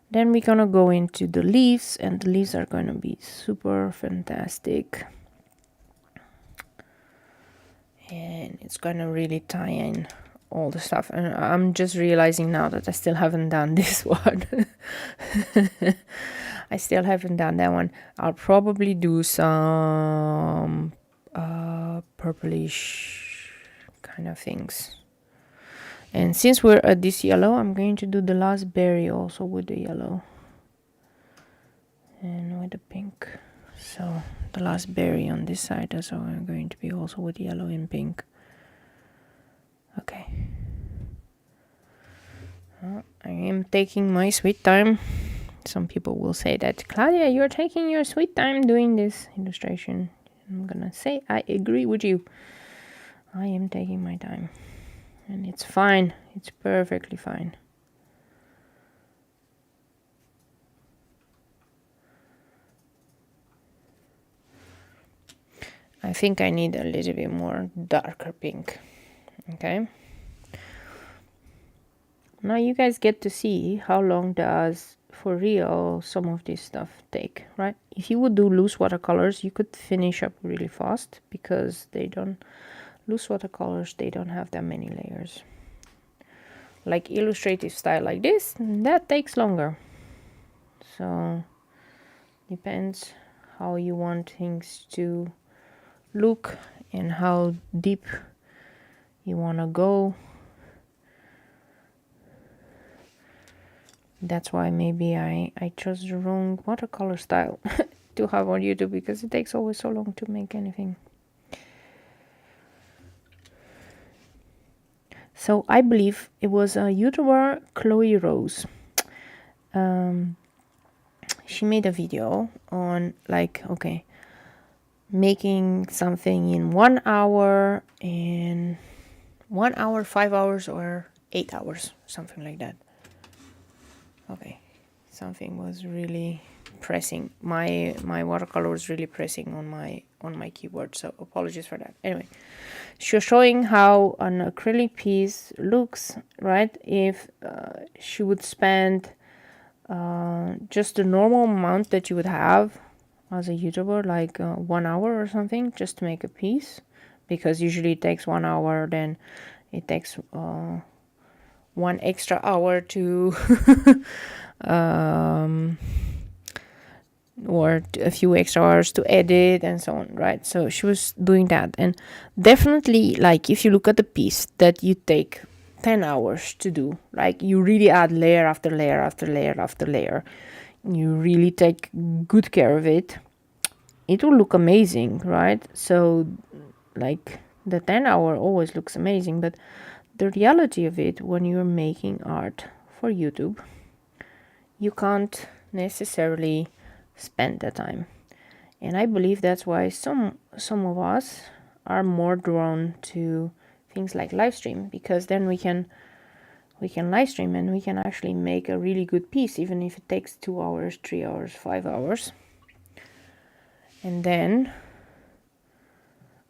Speaker 1: Then we're gonna go into the leaves and the leaves are gonna be super fantastic. And it's gonna really tie in all the stuff. And I'm just realizing now that I still haven't done this one. I still haven't done that one. I'll probably do some purplish kind of things. And since we're at this yellow, I'm going to do the last berry also with the yellow and with the pink. So the last berry on this side is going to be also with yellow and pink. Okay. I am taking my sweet time. Some people will say that, Claudia, you're taking your sweet time doing this illustration. I'm gonna say I agree with you. I am taking my time. And it's fine. It's perfectly fine. I think I need a little bit more darker pink. Okay. Now you guys get to see how long does, for real, some of this stuff take, right? If you would do loose watercolors, you could finish up really fast because they don't, loose watercolors, they don't have that many layers. Like illustrative style like this, that takes longer. So depends how you want things to look and how deep you want to go. That's why maybe I chose the wrong watercolor style to have on YouTube, because it takes always so long to make anything. So I believe it was a YouTuber, Chloe Rose. She made a video on like, okay, making something in 1 hour, in 1 hour, 5 hours, or 8 hours, something like that. Okay, something was really pressing. My watercolor was really pressing on my keyboard, so apologies for that. Anyway, she was showing how an acrylic piece looks, right? If she would spend just the normal amount that you would have as a YouTuber, like 1 hour or something, just to make a piece, because usually it takes 1 hour, then it takes 1 extra hour to or a few extra hours to edit and so on, right? So she was doing that, and definitely, like, if you look at the piece that you take 10 hours to do, like, you really add layer after layer after layer after layer, you really take good care of it, it will look amazing, right? So like the 10 hour always looks amazing, but the reality of it, when you're making art for YouTube, you can't necessarily spend the time. And I believe that's why some of us are more drawn to things like live stream, because then we can live stream and we can actually make a really good piece, even if it takes 2 hours, 3 hours, 5 hours. And then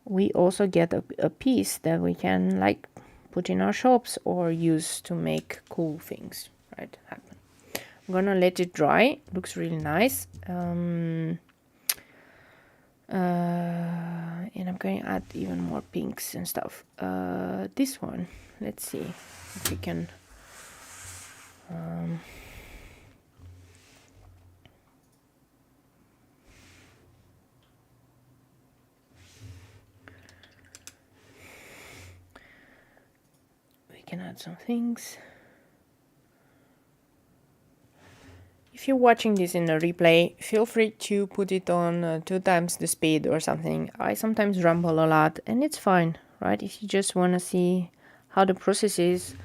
Speaker 1: we also get a piece that we can like put in our shops or use to make cool things, right, happen. I'm gonna let it dry. Looks really nice. And I'm going to add even more pinks and stuff. This one, let's see if we can add some things. If you're watching this in a replay, feel free to put it on 2 times the speed or something. I sometimes ramble a lot, and it's fine, right? If you just want to see how the process is,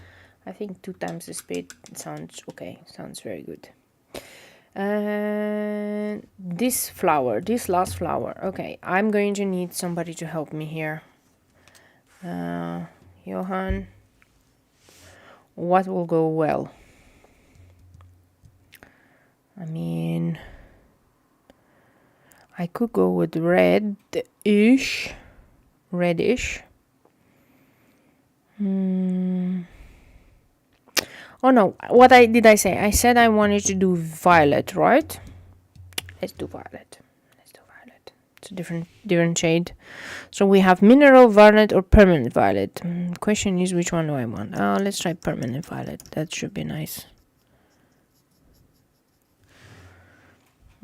Speaker 1: I think 2 times the speed sounds okay, sounds very good. And this flower, this last flower, okay, I'm going to need somebody to help me here. Johan, what will go well? I mean, I could go with reddish. Oh no, what did I say? I said I wanted to do violet, right? Let's do violet. It's a different shade. So we have mineral violet or permanent violet. Question is, which one do I want? Let's try permanent violet. That should be nice.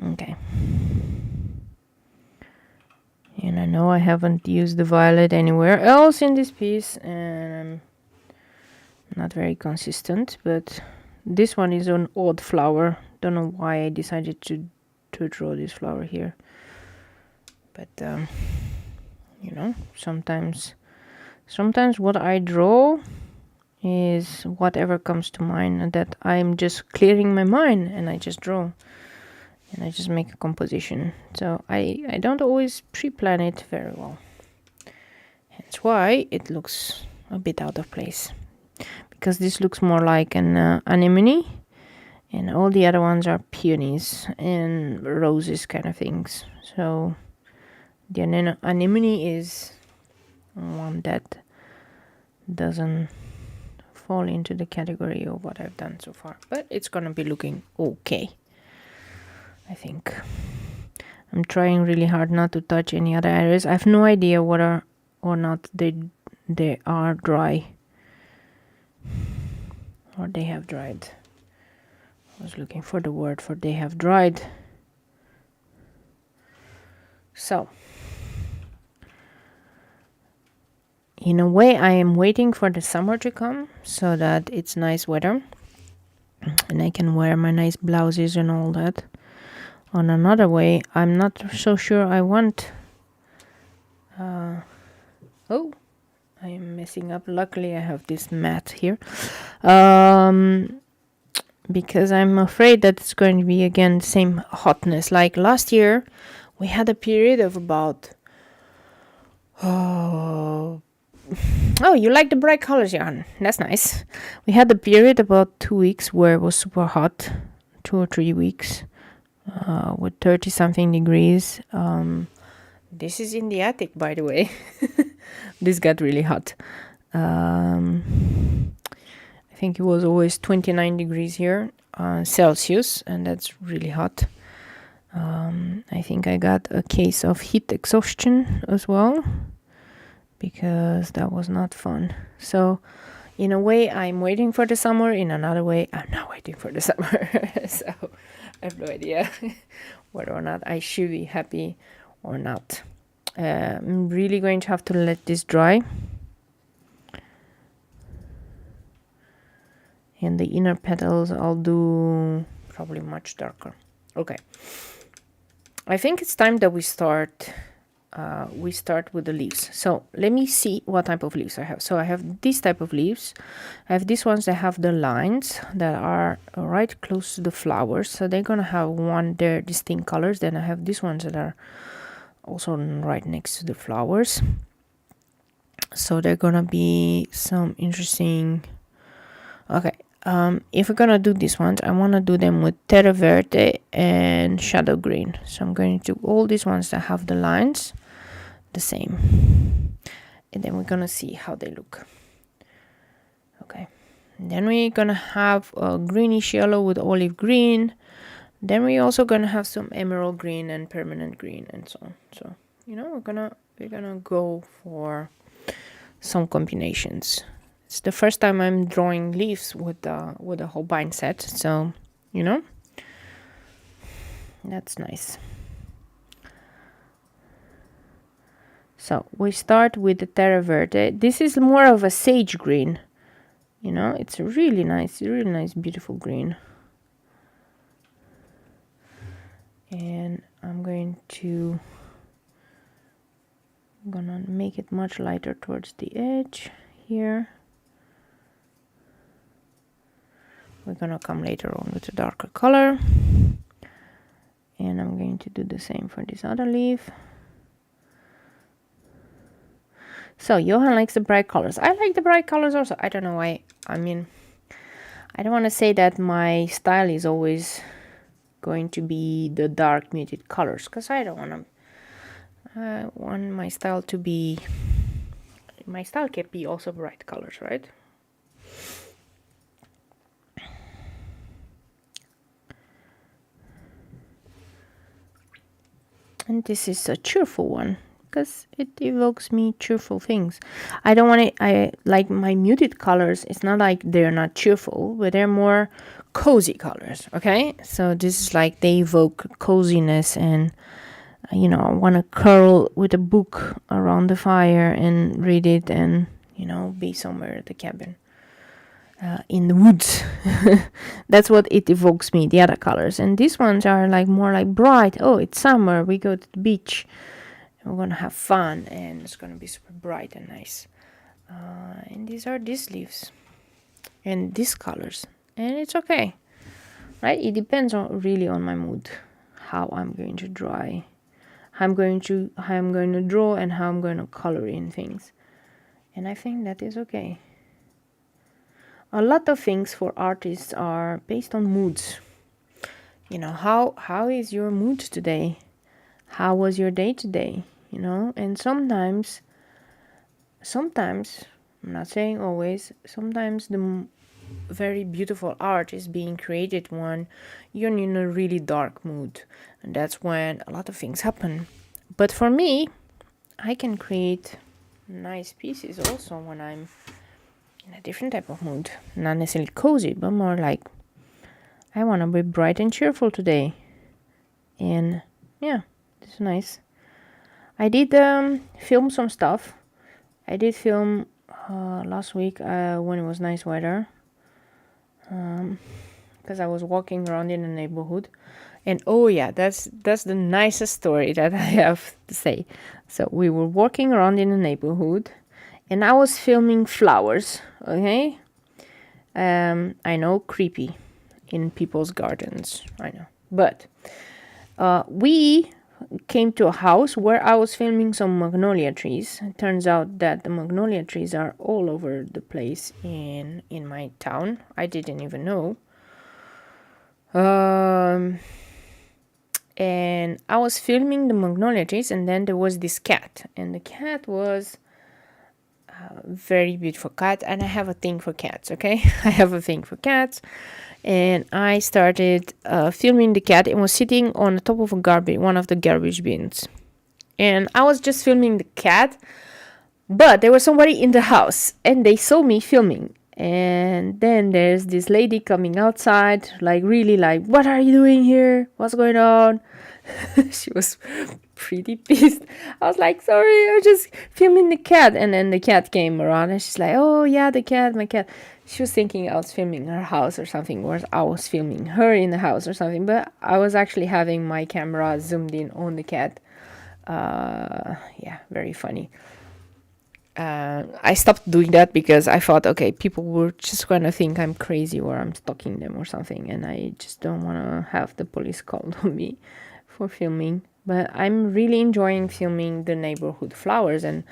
Speaker 1: Okay. And I know I haven't used the violet anywhere else in this piece, and I'm not very consistent, but this one is an odd flower. Don't know why I decided to draw this flower here, but you know, sometimes Sometimes what I draw is whatever comes to mind, and that I'm just clearing my mind and I just draw and I just make a composition. So I don't always pre-plan it very well. That's why it looks a bit out of place, because this looks more like an anemone, and all the other ones are peonies and roses kind of things. So the anemone is one that doesn't fall into the category of what I've done so far, but it's gonna be looking okay, I think. I'm trying really hard not to touch any other areas. I have no idea whether or not they are dry, or they have dried. I was looking for the word for they have dried. So in a way, I am waiting for the summer to come so that it's nice weather and I can wear my nice blouses and all that. On another way, I'm not so sure I want. Oh, I am messing up. Luckily, I have this mat here. Because I'm afraid that it's going to be again the same hotness. Like last year, we had a period of about. Oh, you like the bright colors, Jan? That's nice. We had a period about 2 weeks where it was super hot, 2 or 3 weeks, with 30 something degrees. This is in the attic, by the way. This got really hot. I think it was always 29 degrees here, Celsius, and that's really hot. I think I got a case of heat exhaustion as well, because that was not fun. So in a way, I'm waiting for the summer. In another way, I'm not waiting for the summer. So I have no idea whether or not I should be happy or not. I'm really going to have to let this dry. And the inner petals I'll do probably much darker. Okay. I think it's time that we start with the leaves. So let me see what type of leaves I have. So I have this type of leaves. I have these ones that have the lines that are right close to the flowers. So they're gonna have their distinct colors. Then I have these ones that are also right next to the flowers. So they're gonna be some interesting. Okay. If we're gonna do these ones, I want to do them with terra verde and shadow green. So I'm going to do all these ones that have the lines the same, and then we're gonna see how they look. Okay, and then we're gonna have a greenish yellow with olive green. Then we're also gonna have some emerald green and permanent green and so on. So we're gonna go for some combinations. It's the first time I'm drawing leaves with a holbein set, so that's nice. So we start with the terra verde. This is more of a sage green. It's a really nice, beautiful green. And I'm gonna make it much lighter towards the edge here. We're gonna come later on with a darker color. And I'm going to do the same for this other leaf. So Johan likes the bright colors. I like the bright colors also. I don't know why. I mean, I don't want to say that my style is always going to be the dark muted colors, because I don't want to. I want my style to be. My style can be also bright colors, right? And this is a cheerful one, because it evokes me cheerful things. I don't want it. I like my muted colors. It's not like they're not cheerful, but they're more cozy colors. Okay, so this is like they evoke coziness, and I want to curl with a book around the fire and read it, and be somewhere at the cabin, in the woods. That's what it evokes me. The other colors, and these ones are like more like bright. Oh, it's summer. We go to the beach. We're gonna have fun, and it's gonna be super bright and nice. And these are these leaves and these colors, and it's okay, right? It depends on really on my mood, how I'm going to draw, how I'm going to draw, and how I'm going to color in things. And I think that is okay. A lot of things for artists are based on moods. You know, how is your mood today? How was your day today? You know, and sometimes, I'm not saying always, sometimes the very beautiful art is being created when you're in a really dark mood, and that's when a lot of things happen. But for me, I can create nice pieces also when I'm in a different type of mood, not necessarily cozy, but more like I want to be bright and cheerful today. And yeah, it's nice. I did film some stuff. I did film last week when it was nice weather, because I was walking around in the neighborhood. And oh yeah, that's the nicest story that I have to say. So we were walking around in the neighborhood, and I was filming flowers. Okay, I know, creepy in people's gardens. I know, but we came to a house where I was filming some magnolia trees. It turns out that the magnolia trees are all over the place in my town. I didn't even know. And I was filming the magnolia trees, and then there was this cat, and the cat was a very beautiful cat, and I have a thing for cats, okay? I have a thing for cats, and I started filming the cat, and was sitting on the top of one of the garbage bins, and I was just filming the cat, but there was somebody in the house, and they saw me filming. And then there's this lady coming outside, like really like, what are you doing here? What's going on? She was pretty pissed. I was like, sorry, I'm just filming the cat. And then the cat came around, and she's like, oh yeah, the cat, my cat. She was thinking I was filming her house or something, or I was filming her in the house or something. But I was actually having my camera zoomed in on the cat. Yeah, very funny. I stopped doing that because I thought, okay, people were just going to think I'm crazy or I'm stalking them or something, and I just don't want to have the police called on me for filming. But I'm really enjoying filming the neighborhood flowers, and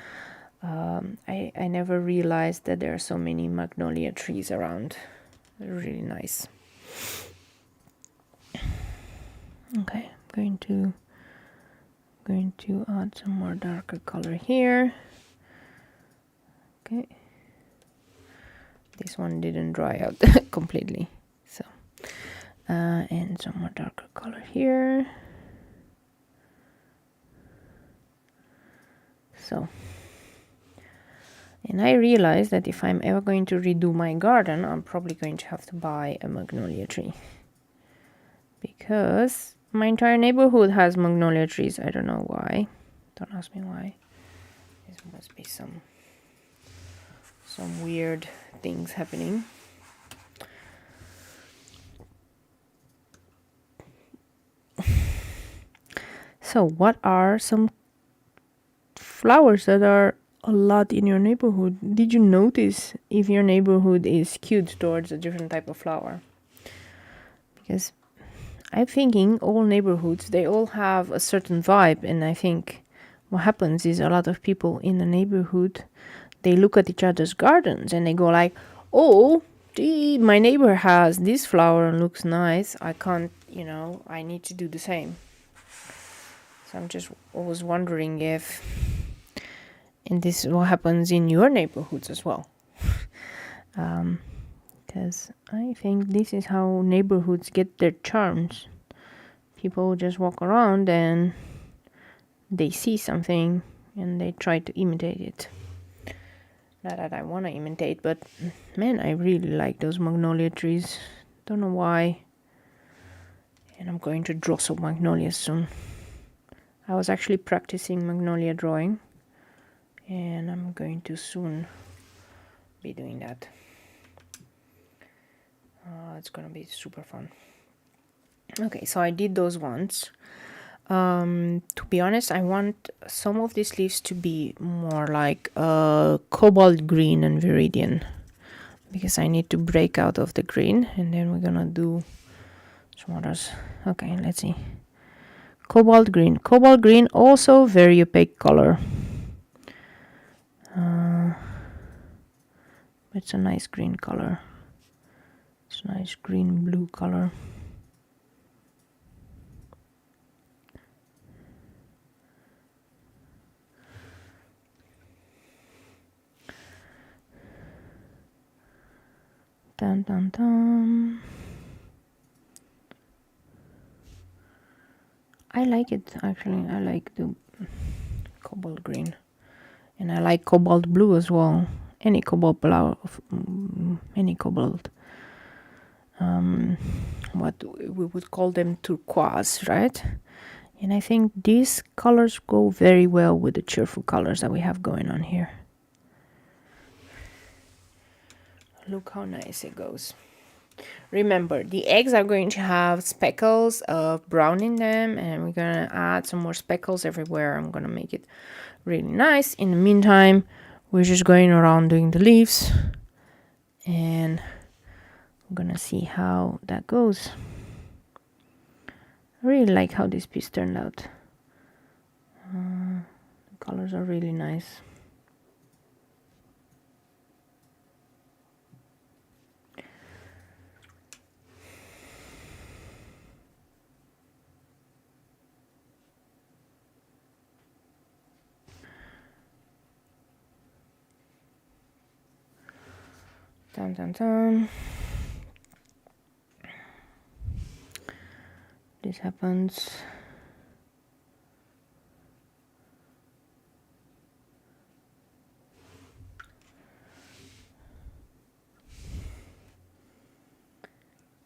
Speaker 1: I never realized that there are so many magnolia trees around. They're really nice. Okay, I'm going to add some more darker color here. Okay, this one didn't dry out completely, so and some more darker color here. So, and I realized that if I'm ever going to redo my garden, I'm probably going to have to buy a magnolia tree, because my entire neighborhood has magnolia trees. I don't know why. Don't ask me why. This must be some weird things happening. So what are some flowers that are a lot in your neighborhood? Did you notice if your neighborhood is skewed towards a different type of flower? Because I'm thinking all neighborhoods, they all have a certain vibe, and I think what happens is a lot of people in the neighborhood, they look at each other's gardens and they go like, oh, gee, my neighbor has this flower and looks nice. I can't, I need to do the same. So I'm just always wondering if, and this is what happens in your neighborhoods as well. Because I think this is how neighborhoods get their charms. People just walk around and they see something and they try to imitate it. Not that I want to imitate, but man, I really like those magnolia trees. Don't know why. And I'm going to draw some magnolias soon. I was actually practicing magnolia drawing, and I'm going to soon be doing that. It's gonna be super fun. Okay, so I did those ones. To be honest, I want some of these leaves to be more like cobalt green and viridian, because I need to break out of the green, and then we're gonna do some others. Okay, let's see. Cobalt green, also very opaque color. It's a nice green color. It's a nice green blue color. Dun dun dun. I like it actually. I like the cobalt green, and I like cobalt blue as well. Any cobalt blue, any cobalt. What we would call them turquoise, right? And I think these colors go very well with the cheerful colors that we have going on here. Look how nice it goes. Remember, the eggs are going to have speckles of brown in them, and we're gonna add some more speckles everywhere. I'm gonna make it really nice. In the meantime, we're just going around doing the leaves, and I'm gonna see how that goes. I really like how this piece turned out. The colors are really nice. Dun, dun, dun. This happens.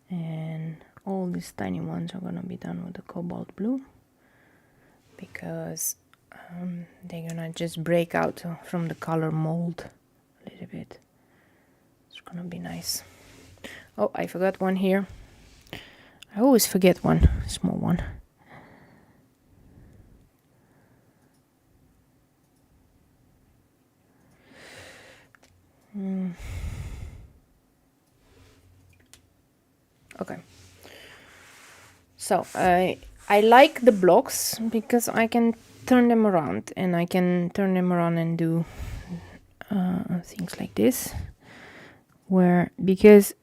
Speaker 1: And all these tiny ones are gonna be done with the cobalt blue, because they're gonna just break out from the color mold a little bit. It's gonna be nice. Oh, I forgot one here. I always forget one, small one. Okay. So I like the blocks because I can turn them around, and I can turn them around and do things like this, where because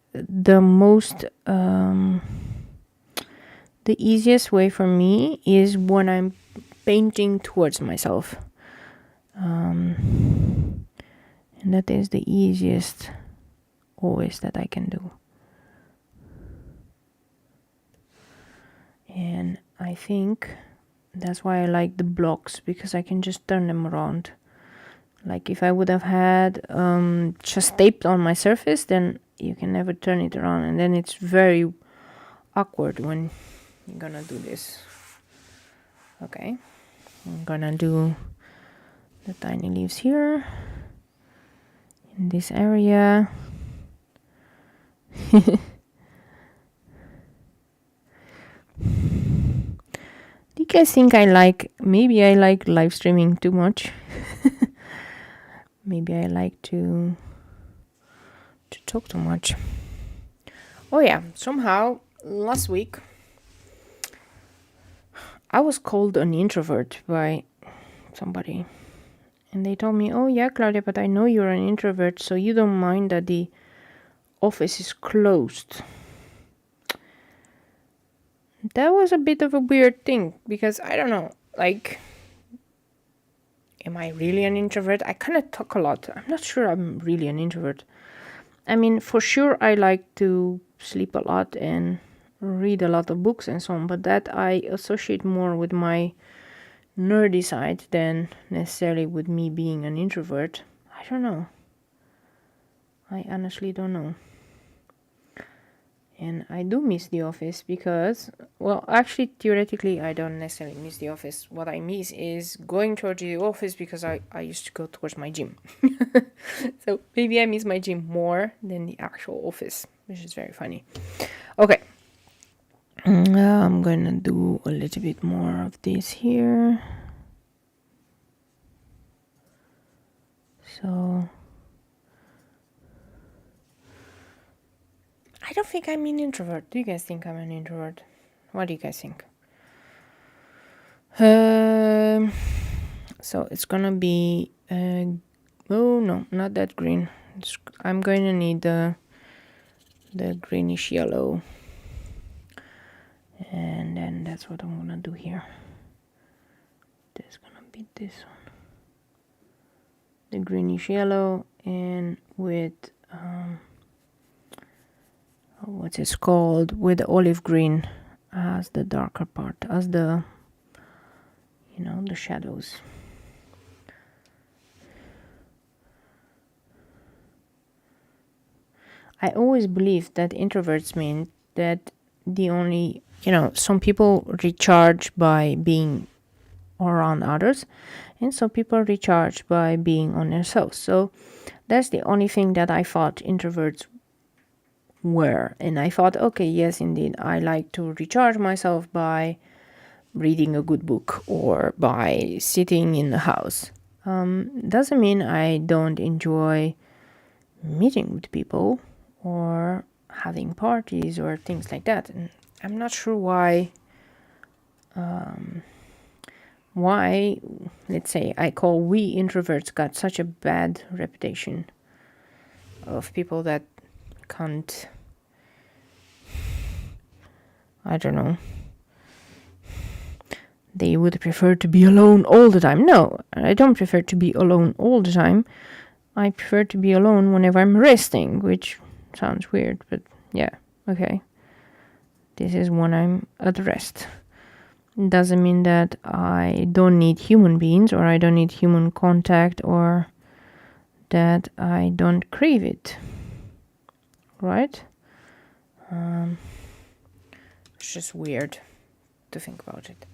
Speaker 1: the easiest way for me is when I'm painting towards myself, and that is the easiest always that I can do. And I think that's why I like the blocks, because I can just turn them around. Like if I would have had just taped on my surface, then you can never turn it around, and then it's very awkward when you're gonna do this. Okay, I'm gonna do the tiny leaves here in this area. Do you guys think maybe I like live streaming too much? Maybe I like to talk too much. Oh yeah, somehow last week I was called an introvert by somebody, and they told me, oh yeah, Claudia, but I know you're an introvert, so you don't mind that the office is closed. That was a bit of a weird thing, because I don't know, like, am I really an introvert? I kind of talk a lot. I'm not sure I'm really an introvert. I mean, for sure I like to sleep a lot and read a lot of books and so on, but that I associate more with my nerdy side than necessarily with me being an introvert. I don't know. I honestly don't know. And I do miss the office because, well, actually, theoretically, I don't necessarily miss the office. What I miss is going towards the office, because I used to go towards my gym. So maybe I miss my gym more than the actual office, which is very funny. Okay. I'm gonna do a little bit more of this here. So I don't think I'm an introvert. Do you guys think I'm an introvert? What do you guys think? So it's gonna be oh no, not that green. I'm going to need the greenish yellow, and then that's what I'm gonna do here. There's gonna be this one, the greenish yellow, and with what's it called, with the olive green as the darker part, as the, you know, the shadows. I always believed that introverts mean that the only, you know, some people recharge by being around others, and some people recharge by being on themselves. So that's the only thing that I thought introverts were. And I thought, okay, yes, indeed, I like to recharge myself by reading a good book or by sitting in the house. Doesn't mean I don't enjoy meeting with people or having parties or things like that. And I'm not sure why, let's say, we introverts got such a bad reputation of people that can't, I don't know, they would prefer to be alone all the time. No, I don't prefer to be alone all the time. I prefer to be alone whenever I'm resting, which sounds weird, but yeah, okay. This is when I'm at rest. It doesn't mean that I don't need human beings or I don't need human contact or that I don't crave it, right? It's just weird to think about it.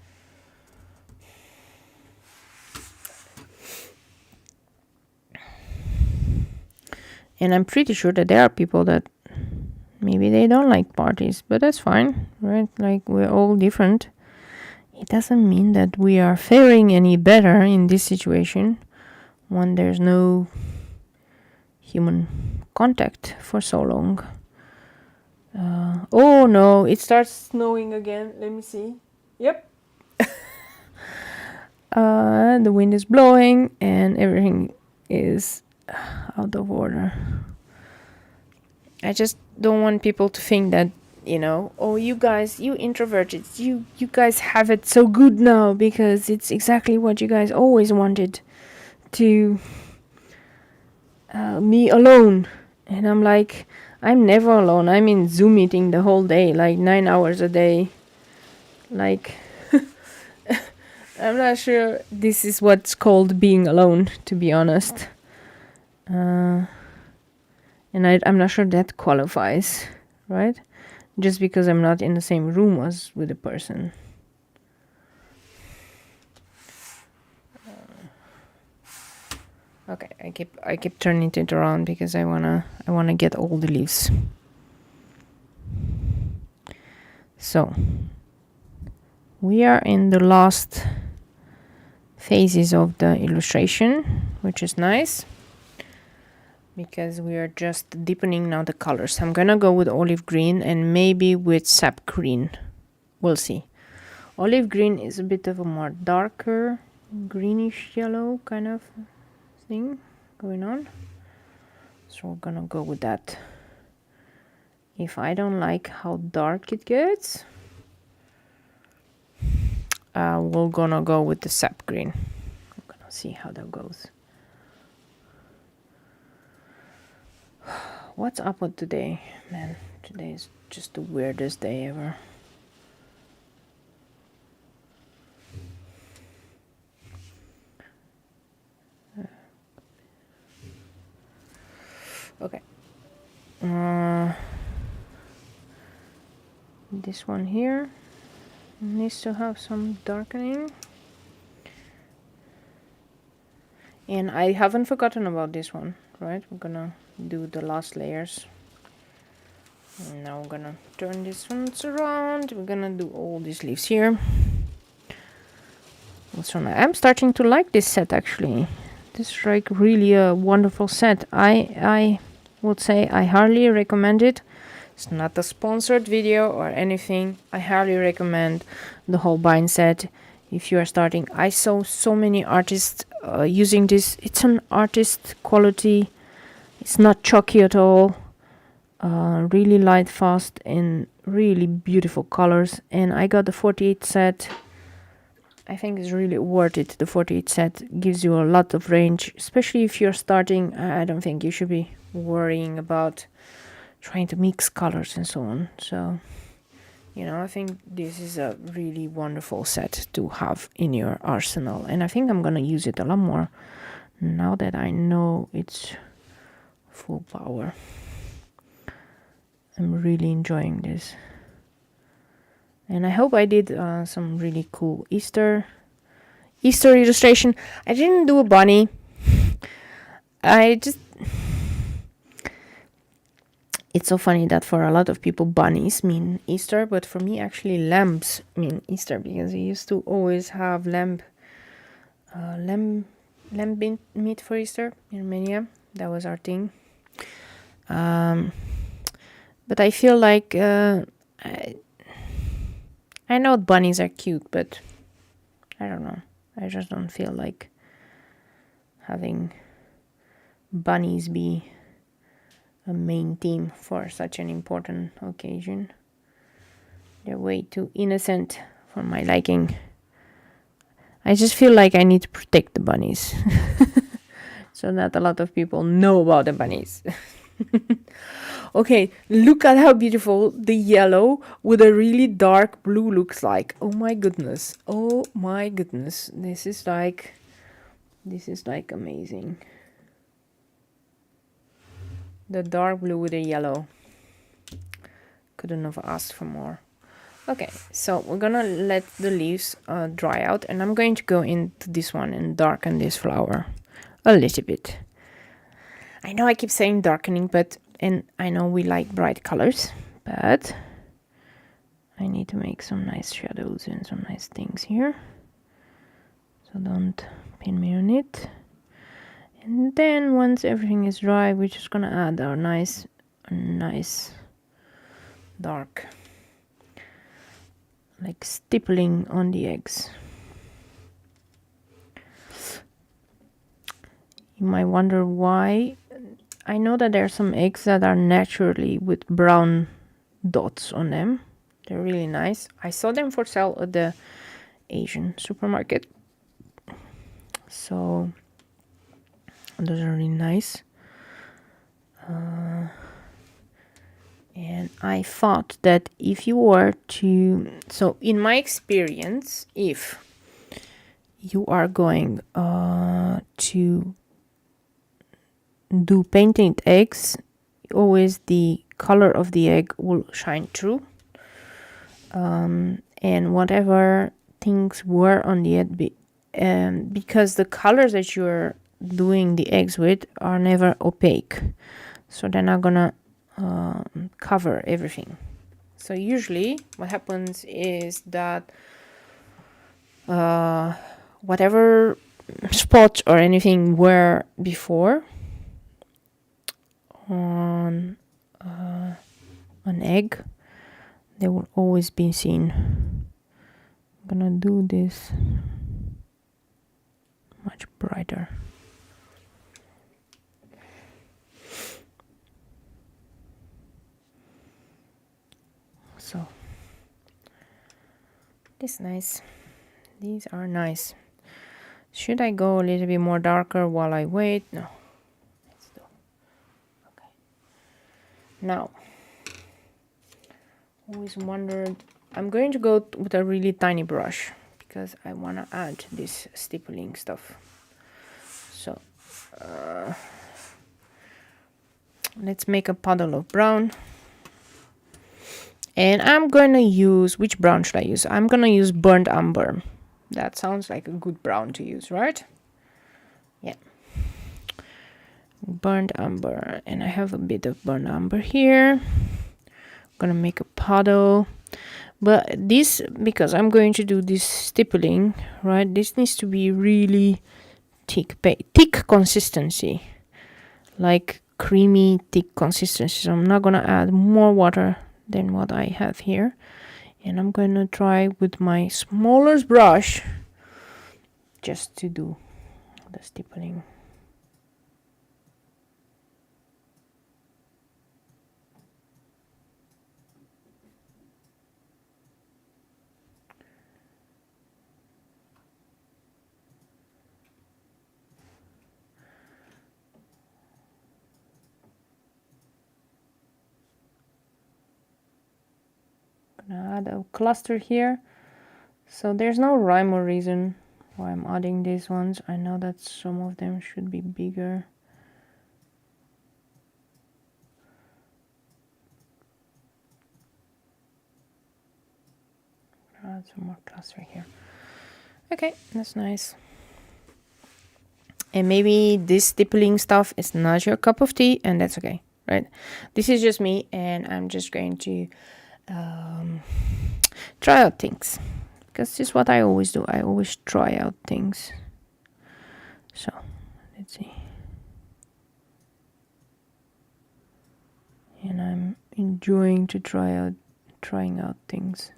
Speaker 1: And I'm pretty sure that there are people that maybe they don't like parties, but that's fine, right? Like, we're all different. It doesn't mean that we are faring any better in this situation when there's no human contact for so long. Oh no, it starts snowing again. Let me see. Yep. The wind is blowing and everything is out of order. I just don't want people to think that, you know, oh, you guys, you introverted, you guys have it so good now because it's exactly what you guys always wanted, to me alone. And I'm like, I'm never alone. I'm in Zoom meeting the whole day, like 9 hours a day. Like, I'm not sure this is what's called being alone, to be honest. And I'm not sure that qualifies, right? Just because I'm not in the same room as with the person. Okay, I keep turning it around because I wanna get all the leaves. So we are in the last phases of the illustration, which is nice because we are just deepening now the colors. I'm gonna go with olive green and maybe with sap green. We'll see. Olive green is a bit of a more darker greenish yellow kind of thing going on, so we're gonna go with that. If I don't like how dark it gets, we're gonna go with the sap green. We're gonna see how that goes. What's up with today, man? Today is just the weirdest day ever. Okay. This one here needs to have some darkening. And I haven't forgotten about this one, right? We're gonna do the last layers. Now we're gonna turn this ones around. We're gonna do all these leaves here. So I'm starting to like this set actually. This is like really a wonderful set. I would say I highly recommend it. It's not a sponsored video or anything. I highly recommend the holbein set if you are starting. I saw so many artists using this. It's an artist quality. It's not chalky at all. Really light, fast, and really beautiful colors. And I got the 48 set. I think it's really worth it. The 48 set gives you a lot of range, especially if you're starting. I don't think you should be worrying about trying to mix colors and so on. So, you know, I think this is a really wonderful set to have in your arsenal. And I think I'm gonna use it a lot more now that I know it's full power. I'm really enjoying this. And I hope I did some really cool Easter illustration. I didn't do a bunny. It's so funny that for a lot of people bunnies mean Easter, but for me actually lambs mean Easter, because we used to always have lamb meat for Easter in Romania. That was our thing. But I feel like I know bunnies are cute, but I don't know. I just don't feel like having bunnies be a main theme for such an important occasion. They're way too innocent for my liking. I just feel like I need to protect the bunnies. So not a lot of people know about the bunnies. Okay, look at how beautiful the yellow with a really dark blue looks like. Oh my goodness. Oh my goodness. This is like amazing. The dark blue with the yellow. Couldn't have asked for more. Okay, so we're gonna let the leaves dry out, and I'm going to go into this one and darken this flower a little bit. I know I keep saying darkening, and I know we like bright colors, but I need to make some nice shadows and some nice things here. So don't pin me on it. And then once everything is dry, we're just gonna add our nice dark, like stippling on the eggs. You might wonder why. I know that there are some eggs that are naturally with brown dots on them. They're really nice. I saw them for sale at the Asian supermarket. So those are really nice. And I thought that if you were to... So in my experience, if you are going to do painted eggs, always the color of the egg will shine through, and whatever things were on the egg, because the colors that you're doing the eggs with are never opaque, so they're not gonna cover everything. So usually what happens is that whatever spots or anything were before on an egg, they will always be seen. I'm gonna do this much brighter. So this is nice. These are nice. Should I go a little bit more darker while I wait? No. Now, always wondered, I'm going to go with a really tiny brush because I want to add this stippling stuff. So let's make a puddle of brown, and I'm going to use, which brown should I use? I'm going to use burnt umber. That sounds like a good brown to use, right? Yeah. Burnt umber, and I have a bit of burnt umber here. gonna make a puddle. But this, because I'm going to do this stippling, right? This needs to be really thick consistency, like creamy thick consistency. So I'm not gonna add more water than what I have here, and I'm gonna try with my smallest brush just to do the stippling. Add a cluster here, so there's no rhyme or reason why I'm adding these ones. I know that some of them should be bigger. Add some more cluster here. Okay, that's nice. And maybe this stippling stuff is not your cup of tea, and that's okay, right? This is just me, and I'm just going to try out things, because this is what I always do. I always try out things. So let's see, and I'm enjoying to trying out things.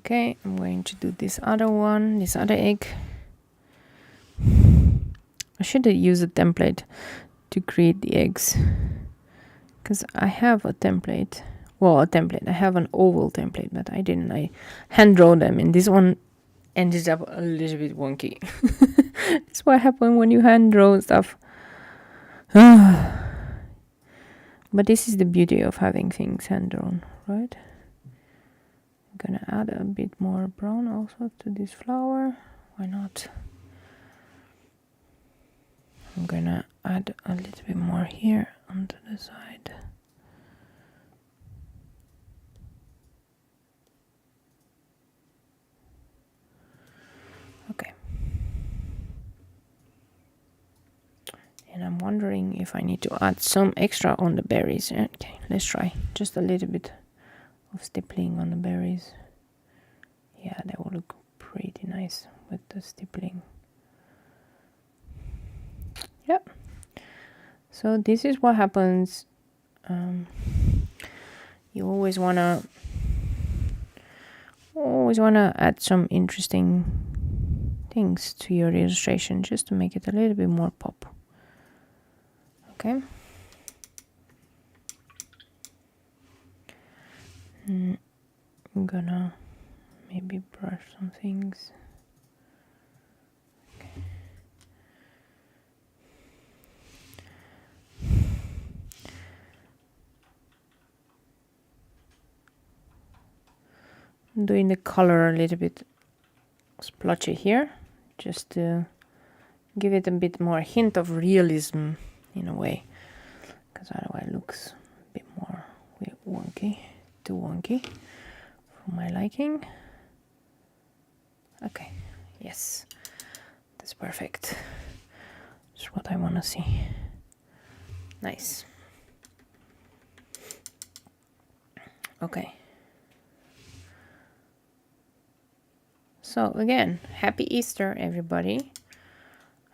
Speaker 1: Okay, I'm going to do this other one, this other egg. I should have used a template to create the eggs, because I have a template. Well, I have an oval template, but I didn't. I hand draw them, and this one ended up a little bit wonky. That's what happens when you hand draw stuff. But this is the beauty of having things hand drawn, right? I'm gonna add a bit more brown also to this flower. Why not? I'm gonna add a little bit more here onto the side. Okay. And I'm wondering if I need to add some extra on the berries. Okay, let's try just a little bit of stippling on the berries. Yeah, that will look pretty nice with the stippling. Yep. So this is what happens. You always wanna add some interesting things to your illustration, just to make it a little bit more pop. Okay. I'm gonna maybe brush some things. Okay. I'm doing the color a little bit splotchy here, just to give it a bit more hint of realism in a way, because otherwise it looks a bit more wonky, too wonky for my liking. Okay, yes, that's perfect. That's what I want to see. Nice. Okay. So again, happy Easter, everybody.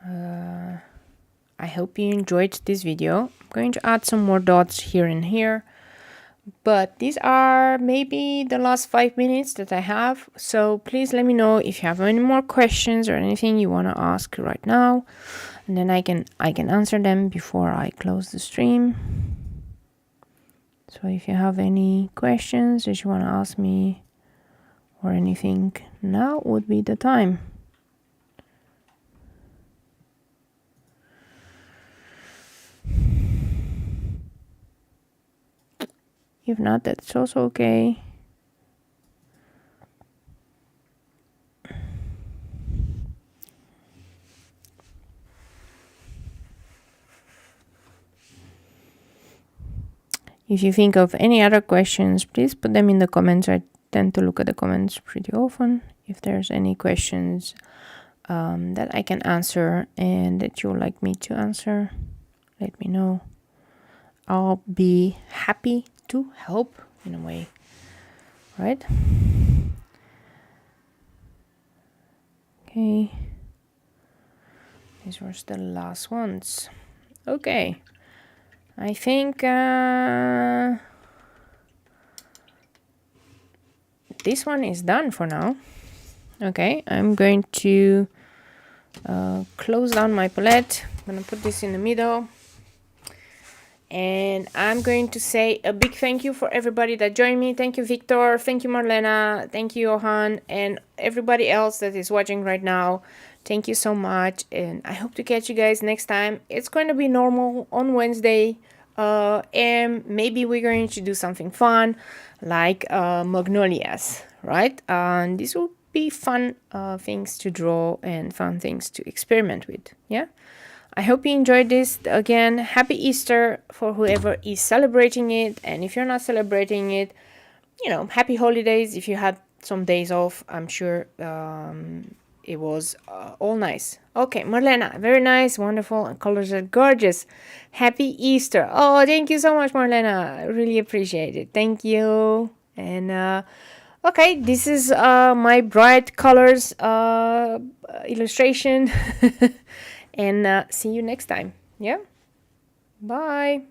Speaker 1: I hope you enjoyed this video. I'm going to add some more dots here and here, but these are maybe the last 5 minutes that I have. So please let me know if you have any more questions or anything you want to ask right now, and then I can answer them before I close the stream. So if you have any questions that you want to ask me or anything, now would be the time. If not, that's also okay. If you think of any other questions, please put them in the comments. I tend to look at the comments pretty often. If there's any questions that I can answer and that you would like me to answer, let me know. I'll be happy to help in a way, right? Okay, these were the last ones. Okay, I think this one is done for now. Okay, I'm going to close down my palette. I'm gonna put this in the middle, and I'm going to say a big thank you for everybody that joined me. Thank you, Victor. Thank you, Marlena. Thank you, Johan, and everybody else that is watching right now. Thank you so much, and I hope to catch you guys next time. It's going to be normal on Wednesday, and maybe we're going to do something fun like magnolias, right? And this will be fun things to draw and fun things to experiment with. Yeah, I hope you enjoyed this. Again, happy Easter for whoever is celebrating it, and if you're not celebrating it, you know, happy holidays if you had some days off. I'm sure it was all nice. Okay, Marlena, very nice, wonderful, and colors are gorgeous. Happy Easter. Oh, thank you so much, Marlena. I really appreciate it. Thank you. And okay, this is my bright colors illustration. And see you next time. Yeah, bye.